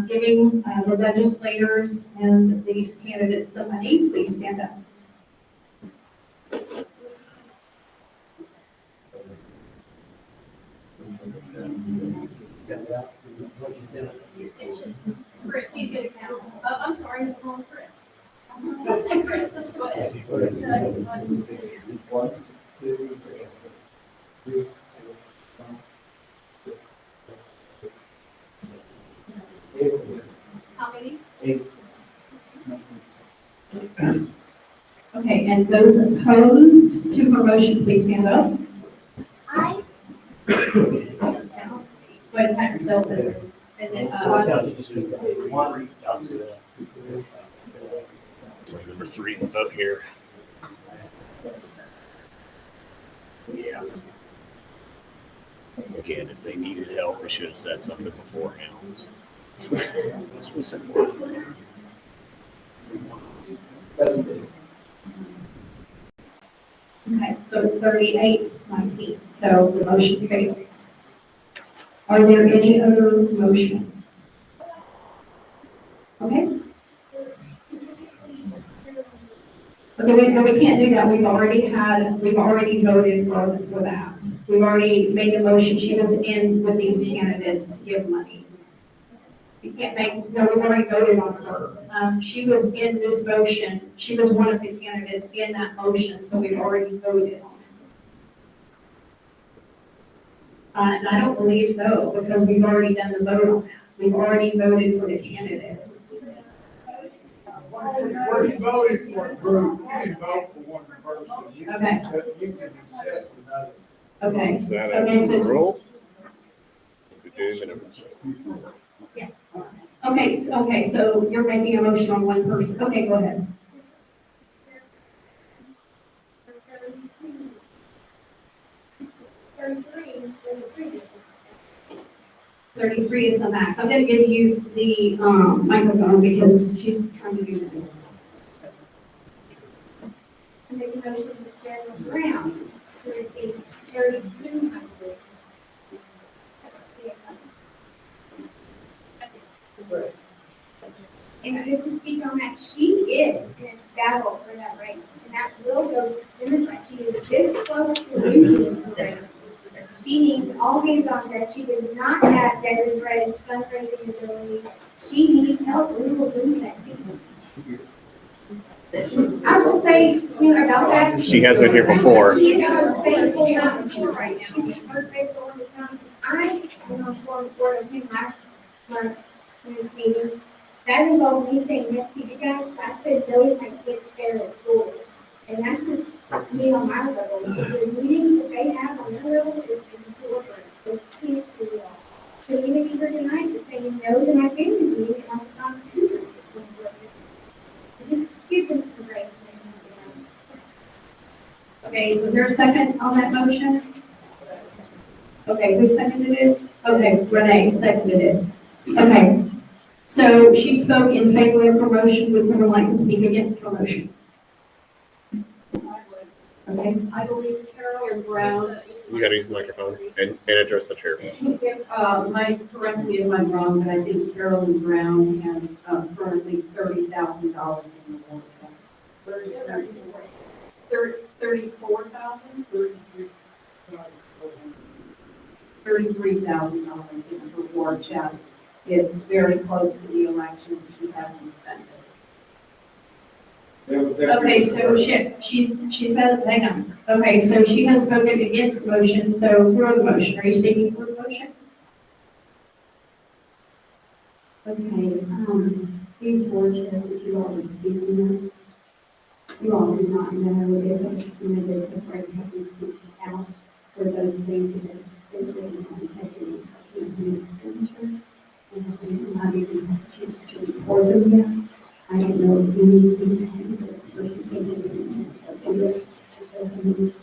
giving the legislators and these candidates the money, please stand up. Chris, he's gonna count. I'm sorry, I'm calling Chris. Chris, let's go ahead. 1, 2, 3. How many? 8. Okay, and those opposed to her motion, please stand up. I, Wait, pass it over. And then, Number 3 in the vote here. Yeah. Again, if they needed help, we should have said something beforehand. This was simple. okay, so it's 38-19, so the motion fails. Are there any other motions? Okay. Okay, no, we can't do that. We've already voted for that. We've already made a motion. She was in with these candidates to give money. You can't no, we've already voted on her. She was in this motion. She was one of the candidates in that motion, so we've already voted on it. And I don't believe so, because we've already done the vote on that. We've already voted for the candidates. Where you voted for a group, you didn't vote for one person. You Okay. you can accept another. Okay. Is that Okay, a so- rule? We do minimum. Okay, so you're making a motion on one person. Okay, go ahead. Thirty-three is the max. I'm gonna give you the microphone because she's trying to do this. make a motion to General Brown to receive 3,200. And just to speak on that, she is in a battle for that race, and that will go Democrat. She is this close to winning the race. She needs all hands on deck. She does not have David Red's fundraising ability. She needs help. We will lose that seat. I will say, about that. She has been here before. She is our faithful volunteer right now. She's our faithful on the county. I was on board of him last month in this meeting. That involved me saying yes to you guys. I said no if my kids stay at school. And that's just me on my level. The meetings that they have on their level is important. They can't do that. So even here tonight is saying no to my family meeting and I'm on Tuesday. Just give them some grace. Okay, was there a second on that motion? Okay, who seconded it? Okay, Renee seconded it. Okay, so she spoke in favor of her motion. Would someone like to speak against her motion? Okay, I believe Carolyn Brown. You gotta use the microphone and address the chair. Correct me if I'm wrong, but I think Carolyn Brown has currently $30,000 in the war chest. 34,000? $33,000 in her war chest. It's very close to the election. She hasn't spent it. okay, so she said, hang on. Okay, so she has spoken against the motion, so for the motion, are you speaking for the motion? Okay, these war chests that you all are speaking of, you all do not know if it's afraid to have these seats out for those things that are expended and taken in campaign expenditures. And have not even had a chance to record them yet. I don't know if anything the person is in do it because sometimes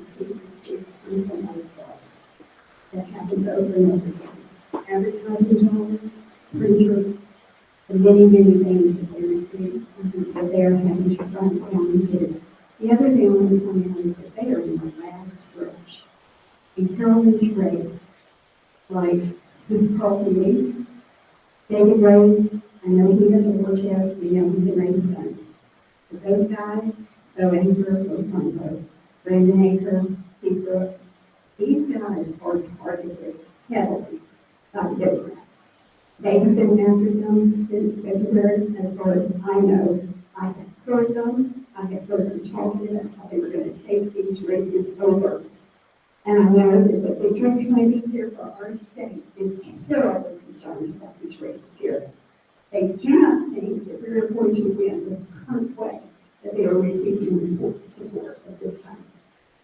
see receipts from somebody else. That happens over and over again. Advertising dollars, printers, and many things that they receive that they're having to run down into. The other thing I want to point out is that they are in the last stretch. In Carolyn's race, like Carlton Leeds, David Rose, I know he has a war chest, we know he can raise funds. But those guys, Bo Anchor, Bo Plumbo, Brandon Anchor, Keith Brooks, these guys are targeted heavily by the Democrats. They have been after them since February, as far as I know. I have heard them, I have heard them talking about how they were going to take these races over. And I know that the victory committee here for our state is terribly concerned about these races here. They do not think that we're going to win the current way that they are receiving support at this time.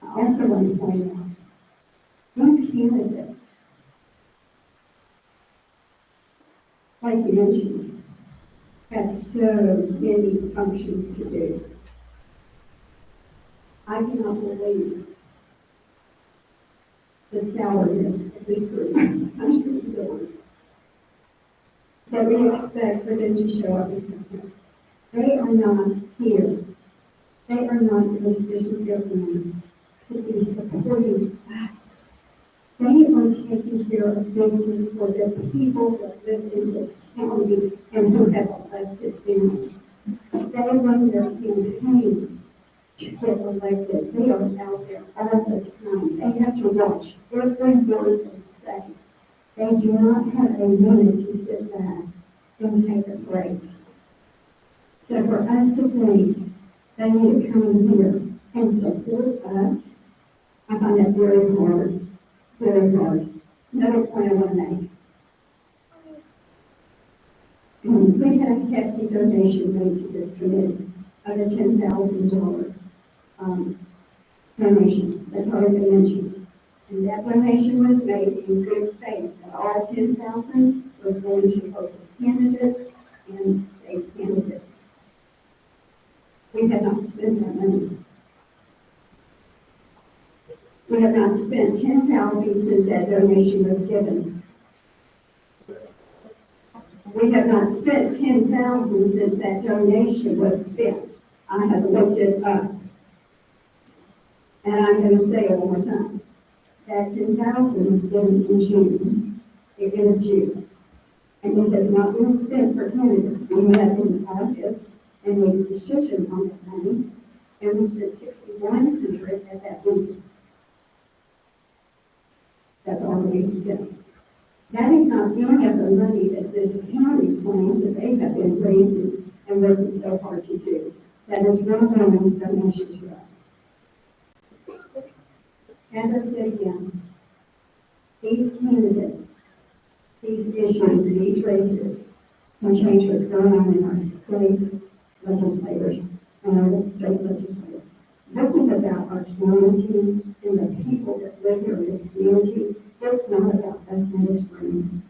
I also want to point out, these candidates, like you mentioned, have so many functions to do. I cannot believe the sourness of this group. I'm just going to go on. That we expect for them to show up and come here. They are not here. They are not in the positions they're in to be supporting us. They are taking care of business for the people that live in this county and who have elected them. They run their campaigns to get elected. They are out there all the time. They have to watch every word they say. They do not have a minute to sit back and take a break. So for us to think they need to come in here and support us, I find that very hard, very hard. Another point I want to make. We had a hefty donation made to this committee of a $10,000 donation. That's already been mentioned. And that donation was made in good faith. That all $10,000 was going to local candidates and state candidates. We have not spent that money. We have not spent $10,000 since that donation was given. We have not spent $10,000 since that donation was spent. I have looked it up. And I'm gonna say it one more time. That 10,000 was given in June, the end of June. And it has not been spent for candidates. We met in August and made a decision on that money. And we spent 6,100 at that meeting. That's already been spent. That is not any of the money that this county claims that they have been raising and working so hard to do. That is one woman's donation to us. As I said again, these candidates, these issues, these races can change what's going on in our state legislators and our state legislators. This is about our community and the people that live here in this community. It's not about us in this room.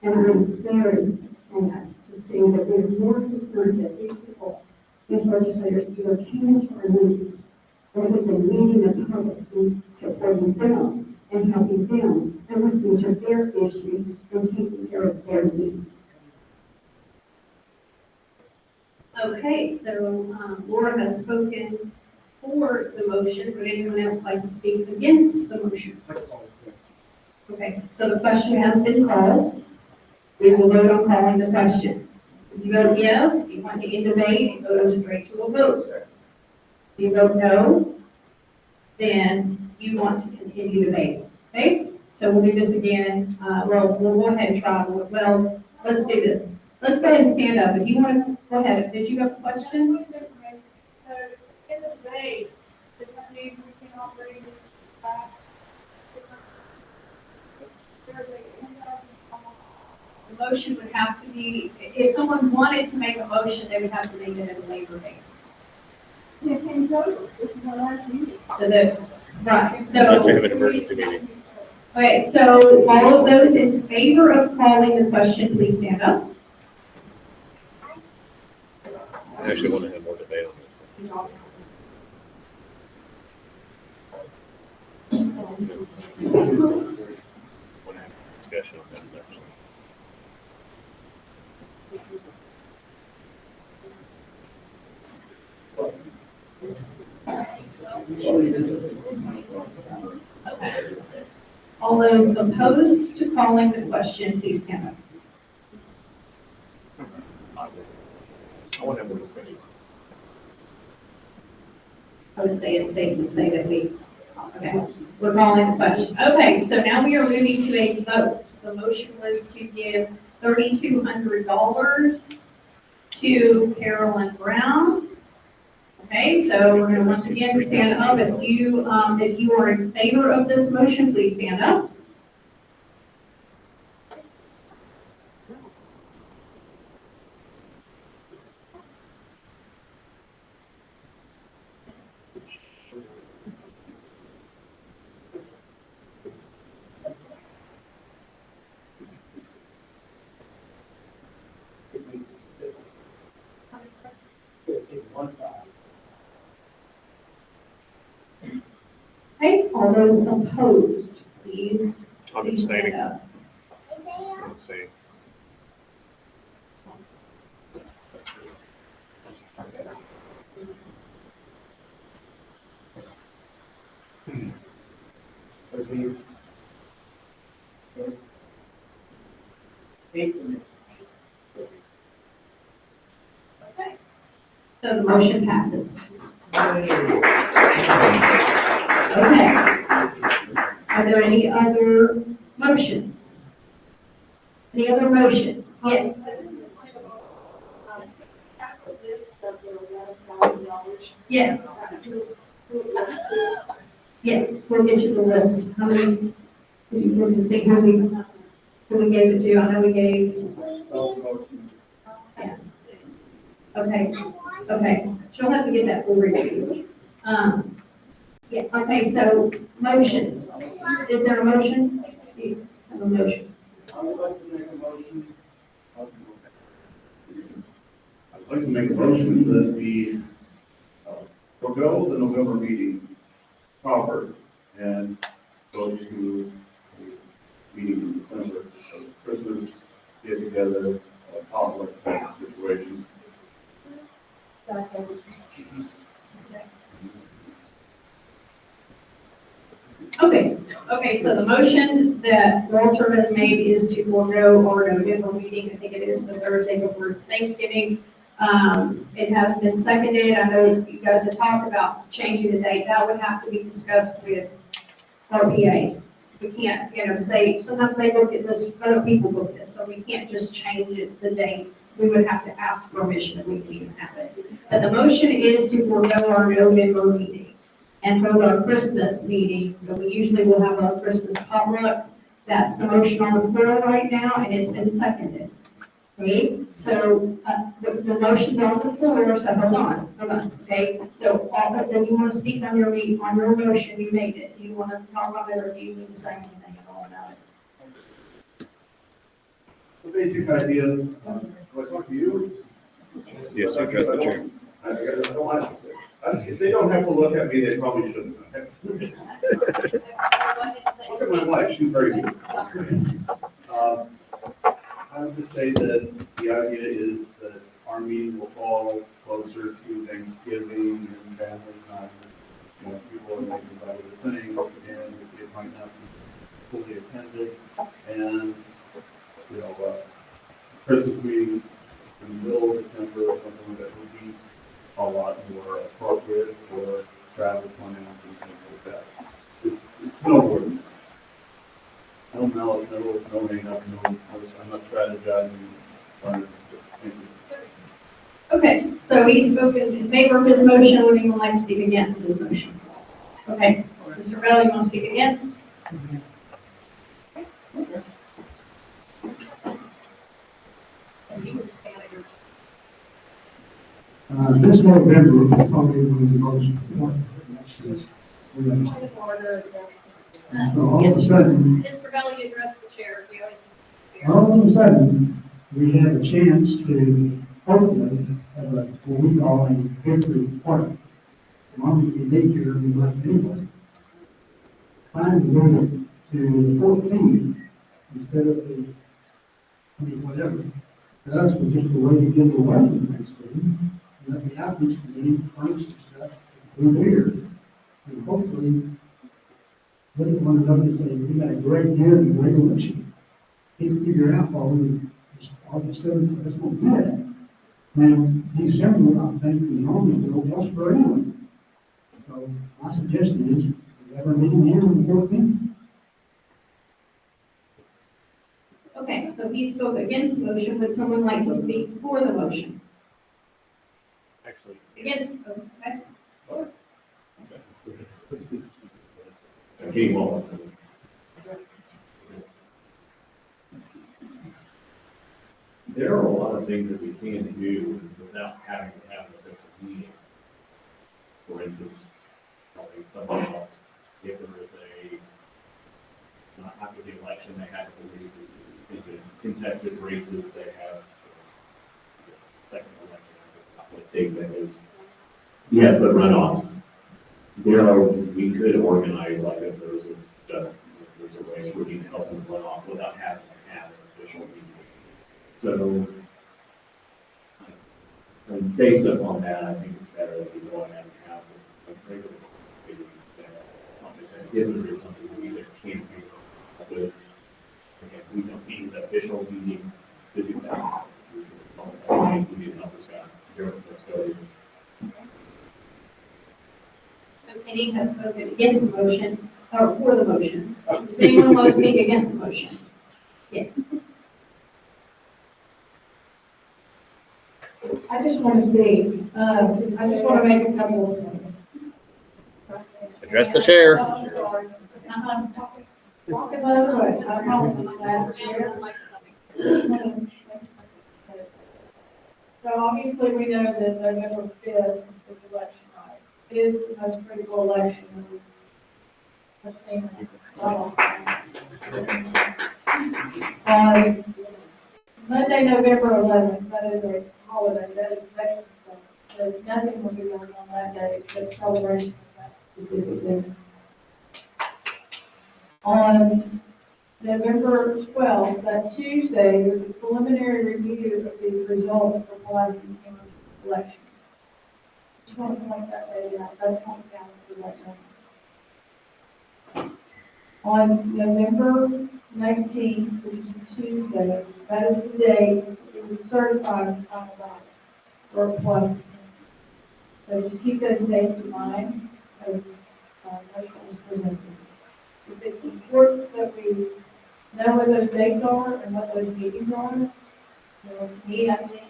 And I'm very sad to see that we're more concerned that these people, these legislators, either came into our meeting rather than meeting the public and supporting them and helping them and listening to their issues and taking care of their needs. Okay, so Laura has spoken for the motion. Would anyone else like to speak against the motion? Okay, so the question has been called. We will vote on calling the question. If you vote yes, you want to end debate and go straight to a vote. If you vote no, then you want to continue debate. Okay, so we'll do this again. We'll go ahead and try. Well, let's do this. Let's go ahead and stand up. If you want to, go ahead. Did you have a question? So, in the debate, does that mean we cannot bring this back? The motion would have to be, if someone wanted to make a motion, they would have to make it at a later date. This is our last meeting. So that, right, Unless we have so, an emergency meeting. okay, so all of those in favor of calling the question, please stand up. I actually want to have more debate on this. Want to have discussion on that section. All those opposed to calling the question, please stand up. I want to have more discussion. I would say it's safe to say that okay, we're calling the question. Okay, so now we are moving to a vote. The motion was to give $3,200 to Carolyn Brown. Okay, so we're gonna once again stand up. If you are in favor of this motion, please stand up. Okay, all those opposed, please. I'm please stand abstaining. up. I'm saying. Okay, so the motion passes. Okay. Are there any other motions? Any other motions? Yes. Yes. Yes, we'll get you the list. How many, we'll just see who we gave it to. I know we gave, yeah. Okay, okay. She'll have to get that for you. Yeah, okay, so motions. Is there a motion? Do you have a motion? I would like to make a motion. I'd like to make a motion that we forego the November meeting proper and go to the meeting in December, Christmas, get together, potluck type situation. Okay, so the motion that Walter has made is to forego our November meeting. I think it is the Thursday before Thanksgiving. It has been seconded. I know you guys have talked about changing the date. That would have to be discussed with RPA. We can't, sometimes they look at this, other people look at this, so we can't just change it, the date. We would have to ask permission if we can even have it. But the motion is to forego our November meeting and hold our Christmas meeting, but we usually will have a Christmas potluck. That's the motion on the floor right now, and it's been seconded. Okay, so, the motion's on the floor, so hold on, okay? So, then you want to speak on your motion, you made it. Do you want to talk about it, or do you need to say anything at all about it? The basic idea, do I talk to you? Yes, you address the chair. If they don't have to look at me, they probably shouldn't. Look at my wife, she's very good. I would just say that the idea is that our meeting will fall closer to Thanksgiving and family time. Most people are making other things, and it might not be fully attended. And, Christmas meeting in the middle of December or something like that would be a lot more appropriate for travel plans and things like that. It's no work. No malice, no hang up, I'm not strategizing. Thank you. Okay, so he spoke in favor of his motion, would anyone like to speak against his motion? Okay, Mr. Bell, you want to speak against? This November is probably one of the most important elections we understand. So all of a sudden, Mr. Bell, you address the chair. all of a sudden, we have a chance to hopefully have a, what we call a victory party. As long as we meet here, we might anyway. Trying to move it to the 14th instead of whatever. To us, was just a way to get away from Thanksgiving. Let the outreach committee, first and stuff, move here. And hopefully, look at one another and say, we got a great year and a great election. Can't figure out why we, all of a sudden, let's go do that. And December, I think, we normally go elsewhere anyway. So my suggestion is, we have a meeting here on the 14th. Okay, so he spoke against the motion. Would someone like to speak for the motion? Actually. Against, okay. King Wallace. There are a lot of things that we can do without having to have an official meeting. For instance, probably something about if there is after the election, they have to leave the contested races, they have second election, what date that is. Yes, the runoffs. We could organize like if there's a race where we can help them run off without having to have an official meeting. So, and based upon that, I think it's better that we go ahead and have a regular meeting. Like I said, if there is something we either can't figure out with, again, we don't need an official meeting to do that. We can also, hey, we need to help this guy. Let's go. So Kenny has spoken against the motion, or for the motion. Does anyone want to speak against the motion? Yes. I just want to speak, I just want to make a couple of points. Address the chair. Walking the other way. I'm talking to that chair. So obviously, we know that November 5th is election night. It is the most critical election I've seen in a long time. Monday, November 11th, that is a holiday, that is Veterans Day. So nothing will be going on that day except celebration of that specific day. On November 12th, that Tuesday, there's a preliminary review of the results for Pulaski County elections. Just want to point that day out, that's on the calendar right now. on November 19th, which is Tuesday, that is the day it was certified by the ballot for Pulaski. So just keep those dates in mind as motion is presented. If it's important that we know what those dates are and what those meetings are, to me, I think,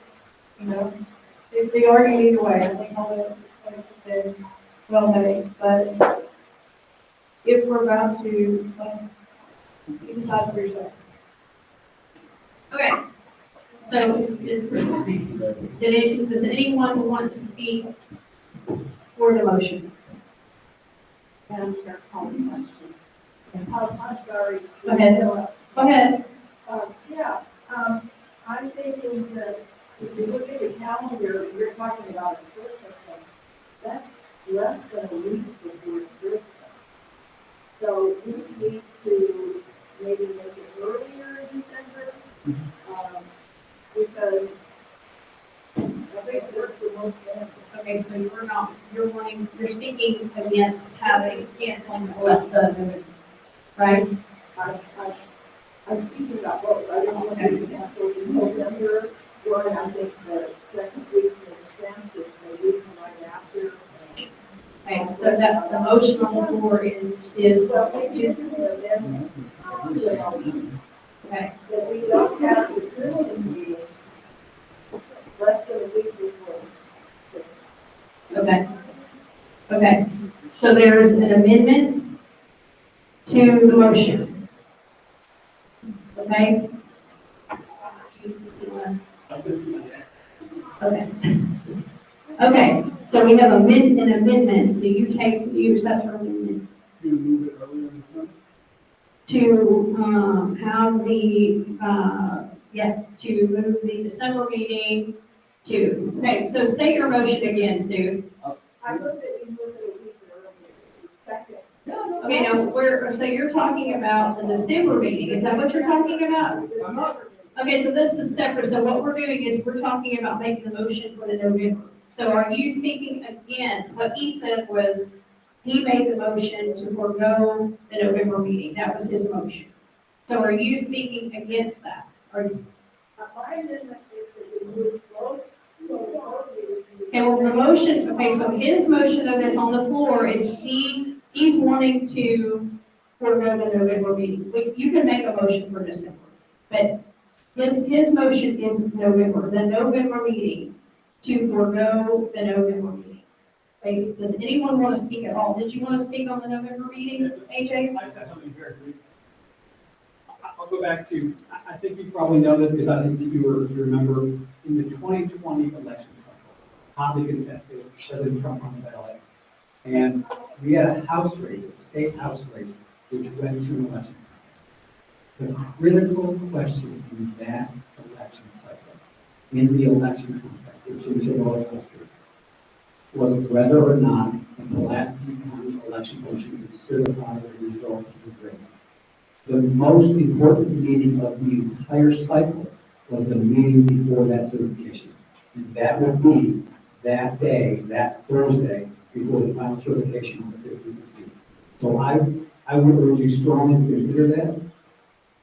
if they argue either way, I think all the points have been well made, but if we're about to, you decide for yourself. Okay, so does anyone want to speak for the motion? Madam Chair, call the question. I'm sorry. Go ahead. Go ahead. Yeah, I'm thinking that if you look at the calendar, you're talking about a Christmas thing. That's less than a week before Christmas. So we need to maybe make it earlier in December, because I think it's worth the most benefit. Okay, so you're speaking against canceling the election, right? I'm speaking about both. I don't want to cancel in November, or I think the second week makes sense, if the week right after. Okay, so that the motion on the floor is, So maybe this is an amendment to the motion, okay, that we don't have the Christmas meeting less than a week before. okay. Okay, so there's an amendment to the motion. Okay? Okay. Okay, so we have an amendment. Do you accept her amendment? You move it earlier in December? To, have the, yes, to move the December meeting to, okay, so state your motion again, Sue. I looked at you move it a week earlier, second. Okay, now, so you're talking about the December meeting, is that what you're talking about? I'm not. Okay, so this is separate, so what we're doing is we're talking about making the motion for the November. So are you speaking against, what he said was, he made the motion to forego the November meeting, that was his motion. So are you speaking against that? Are you? My amendment is that we move both. Okay, well, the motion, okay, so his motion that's on the floor is he's wanting to forego the November meeting. You can make a motion for December, but his motion is November, the November meeting, to forego the November meeting. Okay, does anyone want to speak at all? Did you want to speak on the November meeting, AJ? I just have something very brief. I'll go back to, I think you probably know this because I think that you remember in the 2020 election cycle, hotly contested, President Trump on the ballot. And we had a house race, a state house race, which went to an election. The critical question in that election cycle, in the election contest, which was was whether or not the Pulaski County Election Commission could certify the result of the race. The most important meeting of the entire cycle was the meeting before that certification. And that would be that day, that Thursday, before the final certification of the 15th meeting. So I would urge you strongly to consider that.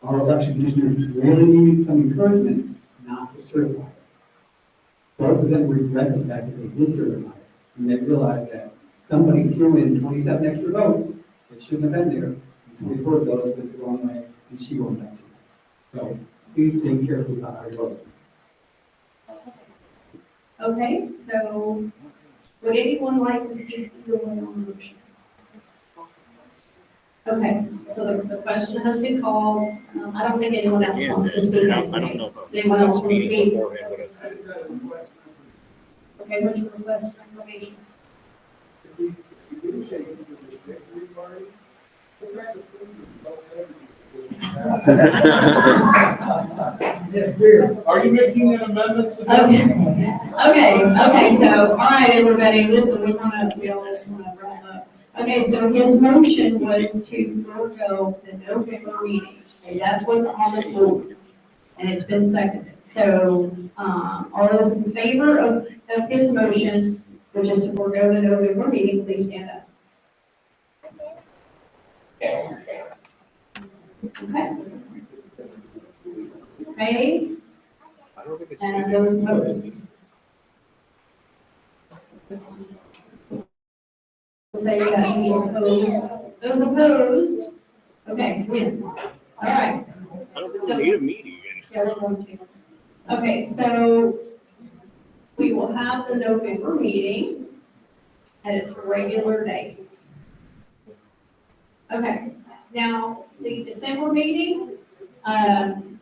Our election commissioners really needed some encouragement not to certify it. Both of them regret the fact that they did certify it. And they realized that somebody threw in 27 extra votes that shouldn't have been there, and 24 of those went the wrong way, and she won that. So please think carefully about how you vote. Okay, so would anyone like to speak either way on the motion? Okay, so the question has been called. I don't think anyone else wants to speak. I don't know about Anyone else this want to meeting speak? beforehand, but Okay, what's your request for information? Are you making an amendment to that? Okay, so, all right, everybody, listen, we all just want to wrap up. Okay, so his motion was to forego the November meeting, and that's what's on the floor, and it's been seconded. So, all those in favor of his motion, which is to forego the November meeting, please stand up. Okay. Okay, I don't think it's. and those opposed? Say that we oppose. Those opposed? Okay, win. All right. I don't think we need a meeting. Yeah, we're going to. Okay, so we will have the November meeting at its regular dates. Okay, now, the December meeting,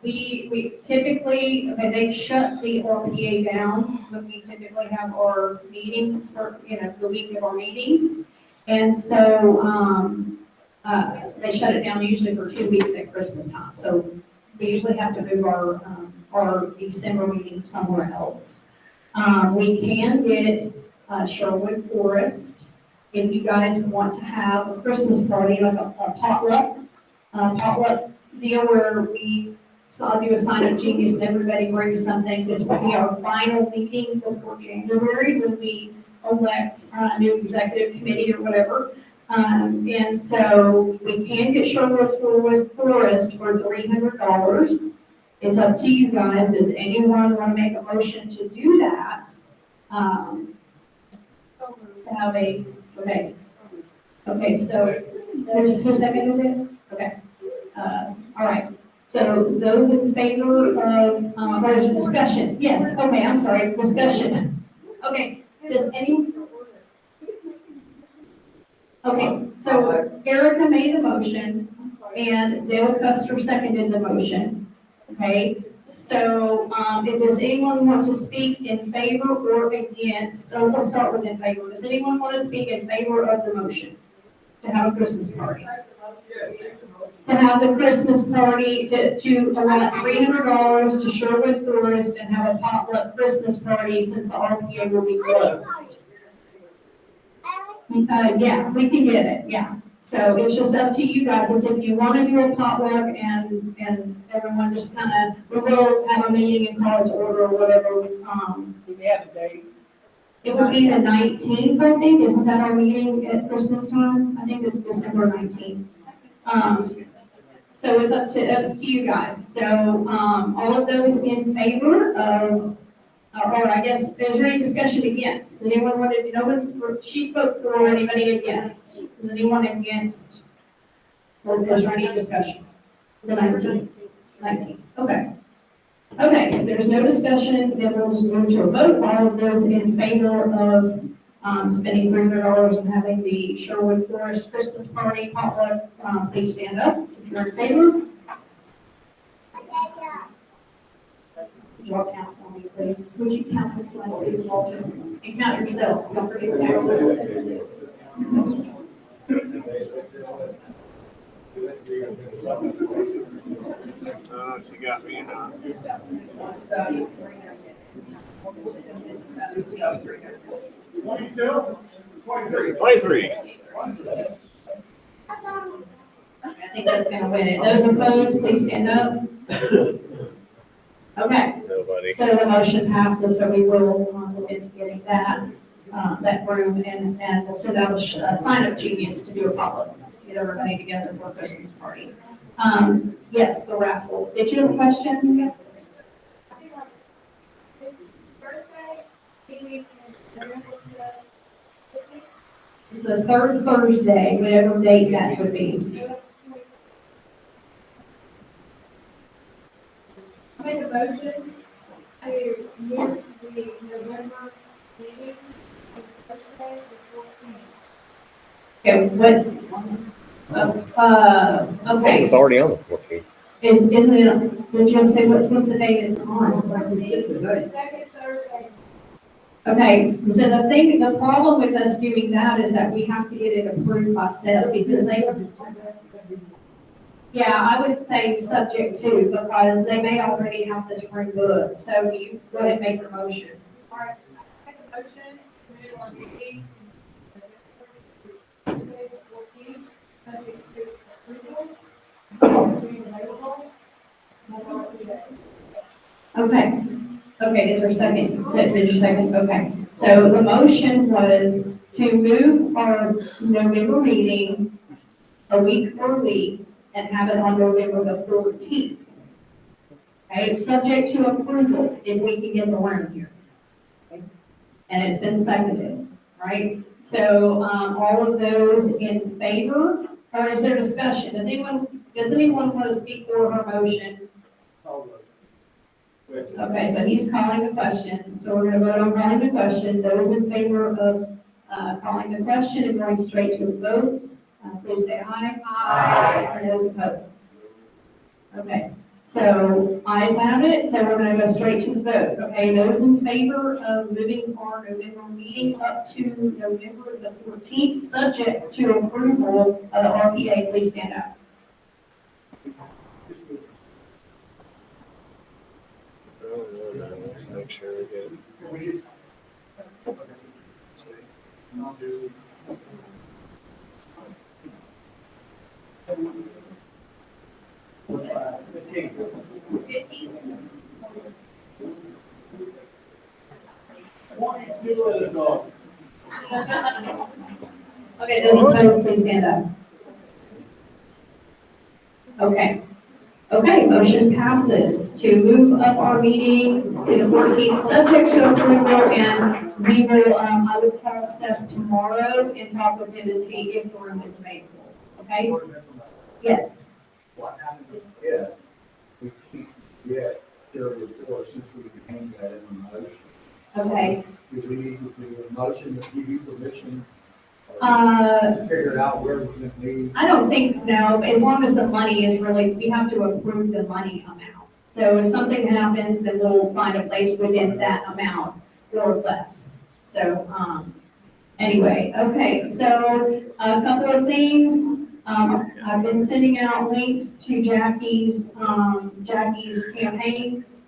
we typically, okay, they shut the RPA down when we typically have our meetings for, the week of our meetings. And so, they shut it down usually for 2 weeks at Christmas time. So we usually have to move our December meeting somewhere else. We can get Sherwood Forest, if you guys want to have a Christmas party, like a potluck deal where I'll do a sign-up genius and everybody brings something. This will be our final meeting before January when we elect a new executive committee or whatever. And so we can get Sherwood Forest for $300. It's up to you guys. Does anyone want to make a motion to do that? To have okay, so there's who seconded it? Okay. All right. So those in favor of, there's a discussion. Yes, okay, I'm sorry, discussion. Okay, does any? Okay, so Erica made the motion and Dale Custer seconded the motion. Okay, so, does anyone want to speak in favor or against? Oh, let's start with in favor. Does anyone want to speak in favor of the motion to have a Christmas party? To have the Christmas party, to allot $300 to Sherwood Forest and have a potluck Christmas party since the RPA will be closed. Yeah, we can get it, yeah. So it's just up to you guys. It's if you want to do a potluck and everyone just kind of, we will have a meeting in college order or whatever. Do we have a date? It would be the 19th, I think. Isn't that our meeting at Christmas time? I think it's December 19th. So it's up to you guys. So, all of those in favor of, or I guess, is there any discussion against? Does anyone want to, she spoke for, anybody against? Is anyone against? Or is there any discussion? The 19th. Okay. Okay, if there's no discussion, then we'll just move to a vote. All of those in favor of spending $300 and having the Sherwood Forest Christmas party potluck, please stand up if you're in favor. Draw count for me, please. Would you count this slide, please, Walter? And count yourself. Don't forget to She got me now. 23. I think that's gonna win it. Those opposed, please stand up. Okay, Nobody. so the motion passes, so we will look into getting that room and we'll send out a sign-up genius to do a pop-up, get everybody together for a Christmas party. Yes, the raffle. Did you have a question? It's the third Thursday, whatever date that would be. I made a motion to move the November meeting to Thursday, the 14th. Okay, what? It Okay, was already on the 14th. isn't it, did you say what's the date it's on? Second Thursday. Okay, so the problem with us doing that is that we have to get it approved by Seth because yeah, I would say subject to, because they may already have this room booked, so you go ahead and make your motion. All right, I make a motion to move our meeting to Thursday, the 14th, subject to approval. Being available. Okay, is there a second? Did you second? Okay, so the motion was to move our November meeting a week and have it on November the 14th. Okay, subject to approval, if we can get the room here. Okay. And it's been seconded, right? So, all of those in favor, or is there discussion? Does anyone want to speak for her motion? Okay, so he's calling the question, so we're gonna vote on calling the question. Those in favor of, calling the question and going straight to the vote, please say aye. Aye. And those opposed? Okay, so ayes have it, so we're gonna go straight to the vote. Okay, those in favor of moving our November meeting up to November the 14th, subject to approval of the RPA, please stand up. Let's make sure we get. Okay, those opposed, please stand up. Okay. Okay, motion passes to move up our meeting to the 14th, subject to approval, and we will, I will call Seth tomorrow and talk with him to see if the room is available, okay? Yes. What happened? Yeah. We can't yet hear the report since we became that in the motion. Okay. Do we need to do a motion to give you permission? Figure out where we're gonna be? I don't think, no, as long as the money is really, we have to approve the money amount. So if something happens, then we'll find a place within that amount or less. So, anyway, okay, so a couple of things. I've been sending out links to Jackie's campaigns.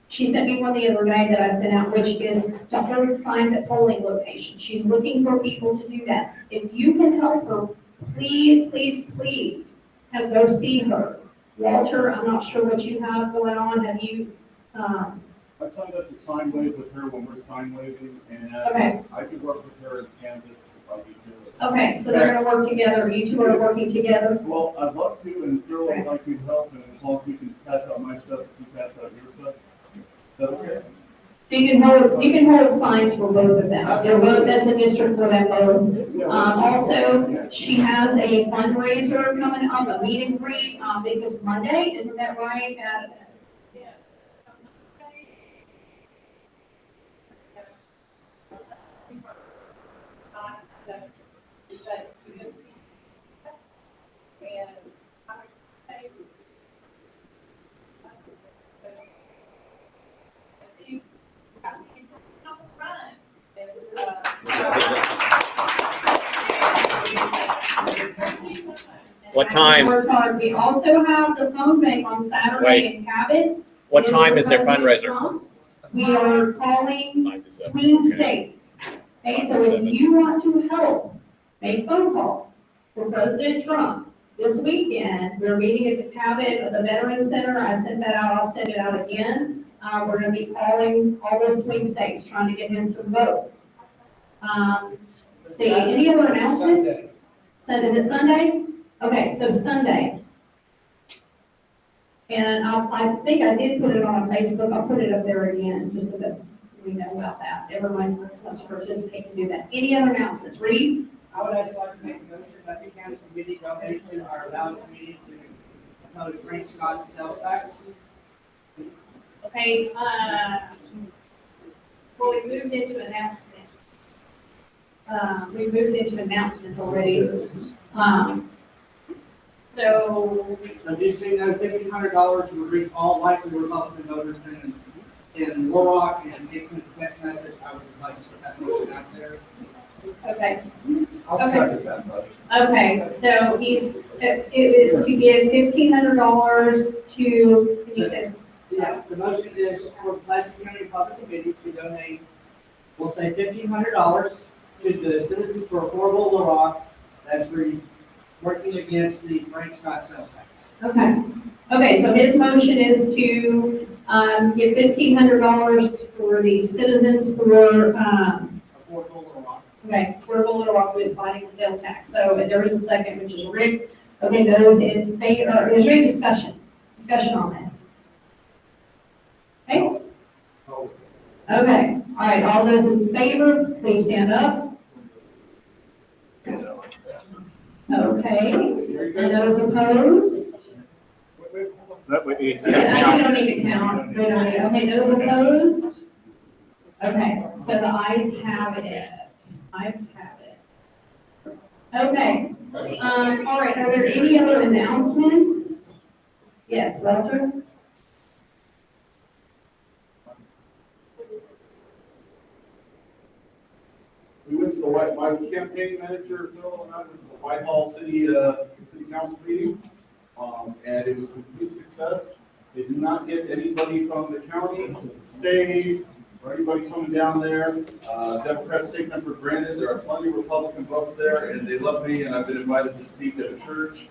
She sent me one the other day that I sent out, which is to hold signs at polling locations. She's looking for people to do that. If you can help her, please, please, please, go see her. Walter, I'm not sure what you have going on. Have you, I signed up to sign wave with her when we're sign waving, and Okay. I could work with her in Kansas if I could do it. okay, so they're gonna work together. You two are working together. Well, I'd love to, and Phil Okay. would like me to help, and as long as we can pass out my stuff, you pass out your stuff. Is that okay? You can hold signs for both of them. They're both, that's a district for them both. Also, she has a fundraiser coming up, a meet and greet, because Monday, isn't that right? What time? We also have the phone bank on Saturday in Cabot. What time is their fundraiser? We are calling sweepstakes. Okay, so if you want to help make phone calls for President Trump this weekend, we're meeting at the Cabot at the Veterans Center. I sent that out. I'll send it out again. We're going to be calling all those sweepstakes, trying to get him some votes. See, any other announcements? Is it Sunday? Okay, so Sunday. And I think I did put it on Facebook. I'll put it up there again, just so that we know about that. Everyone wants to participate and do that. Any other announcements? Reed? I would also like to make a motion that the county committee donate to our ballot committee to oppose Frank Scott's sales tax. Okay, well, we moved into announcements. We moved into announcements already. So just so you know, $1,500 will reach all likely Republican voters in Warrock, and it's sent a text message. I would just like to put that motion out there. okay. I'll second that motion. Okay, so it is to give $1,500 to, can you say? Yes, the motion is for the Pulaski County Public Committee to donate, we'll say $1,500 to the Citizens for Affordable Little Rock. That's working against the Frank Scott sales tax. Okay. Okay, so his motion is to give $1,500 for the Citizens for, Affordable Little Rock. okay, Affordable Little Rock, who is fighting the sales tax. So there is a second, which is Rick. Okay, those in favor, is there any discussion on that? Okay? Okay, all right, all those in favor, please stand up. Okay, and those opposed? We don't need to count. We don't need, okay, those opposed? Okay, so the ayes have it. Ayes have it. Okay, all right, are there any other announcements? Yes, Walter? We went to the my campaign manager, Phil, and I went to the Whitehall City Council meeting, and it was a complete success. They did not get anybody from the county, the state, or anybody coming down there. Democrats take them for granted. There are plenty of Republican votes there, and they love me, and I've been invited to speak at a church.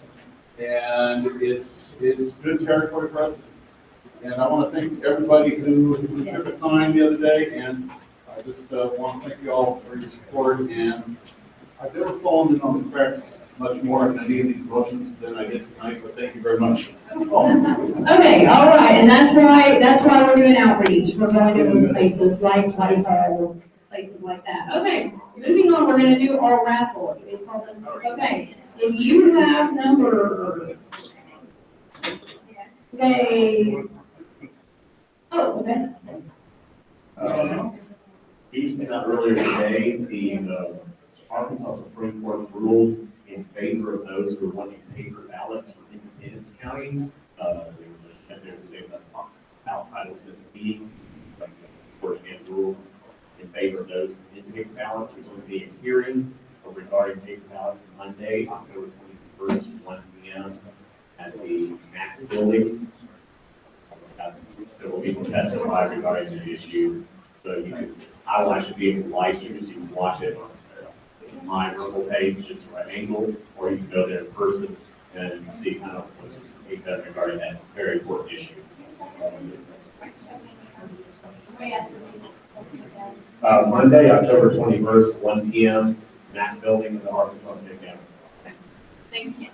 And it's good territory for us. And I want to thank everybody who took a sign the other day, and I just want to thank you all for your support. And I've never fallen in on the cracks much more in any of these motions than I did tonight, but thank you very much. Okay, all right, and that's why we're doing outreach. We're going to those places like Whitehall, places like that. Okay, moving on, we're gonna do our raffle. Okay, if you have number. Okay. Oh, okay. These came out earlier today, the Arkansas Supreme Court ruled in favor of those who are wanting paper ballots for Independence County. There was a ballot titles misleading, but the court again ruled in favor of those in paper ballots. There's going to be a hearing regarding paper ballots on Monday, October 21st, 1 p.m. at the MAC building. Several people testify regarding the issue. So I will actually be able to live stream, so you can watch it on my local page, it's right angle, or you can go there in person and see kind of what's being done regarding that very important issue. Monday, October 21st, 1 p.m., MAC building in the Arkansas State Capitol. Thank you.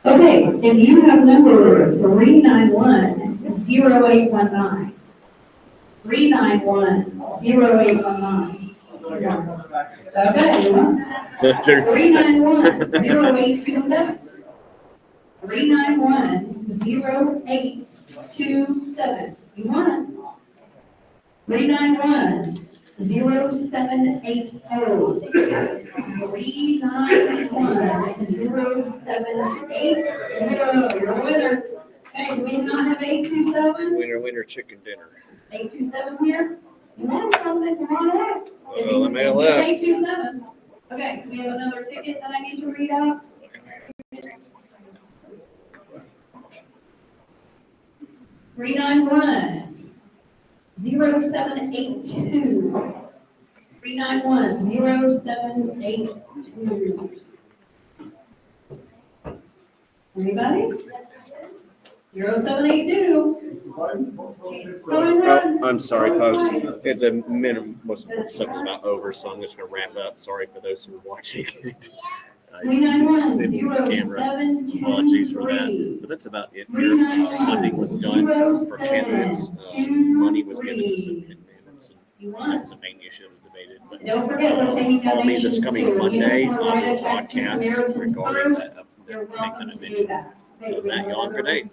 Okay, if you have number 391-0819. 391-0819. Okay, you want? 391-0827. 391-0827. You want it? 391-0780. 391-0780. You're a winner. Hey, do we not have 827? Winner, chicken dinner. 827 here? You want something? Come on up. Well, the mail left. 827. Okay, we have another ticket that I need to read out. 391-0782. 391-0782. Anybody? 0782. I'm sorry, folks. It's a minimum, most of the stuff is about over, so I'm just gonna wrap up. Sorry for those who are watching it. 391-0723. Apologies for that, but that's about it here. Funding was done for candidates. Money was given to superintendents. And that was the main issue that was debated. But Don't forget we're taking follow me this donations coming too. Monday You just on wanna the write a check to podcast Samaritans regarding first. that You're thing that welcome I to do mentioned. that. Okay, With that, y'all, good day.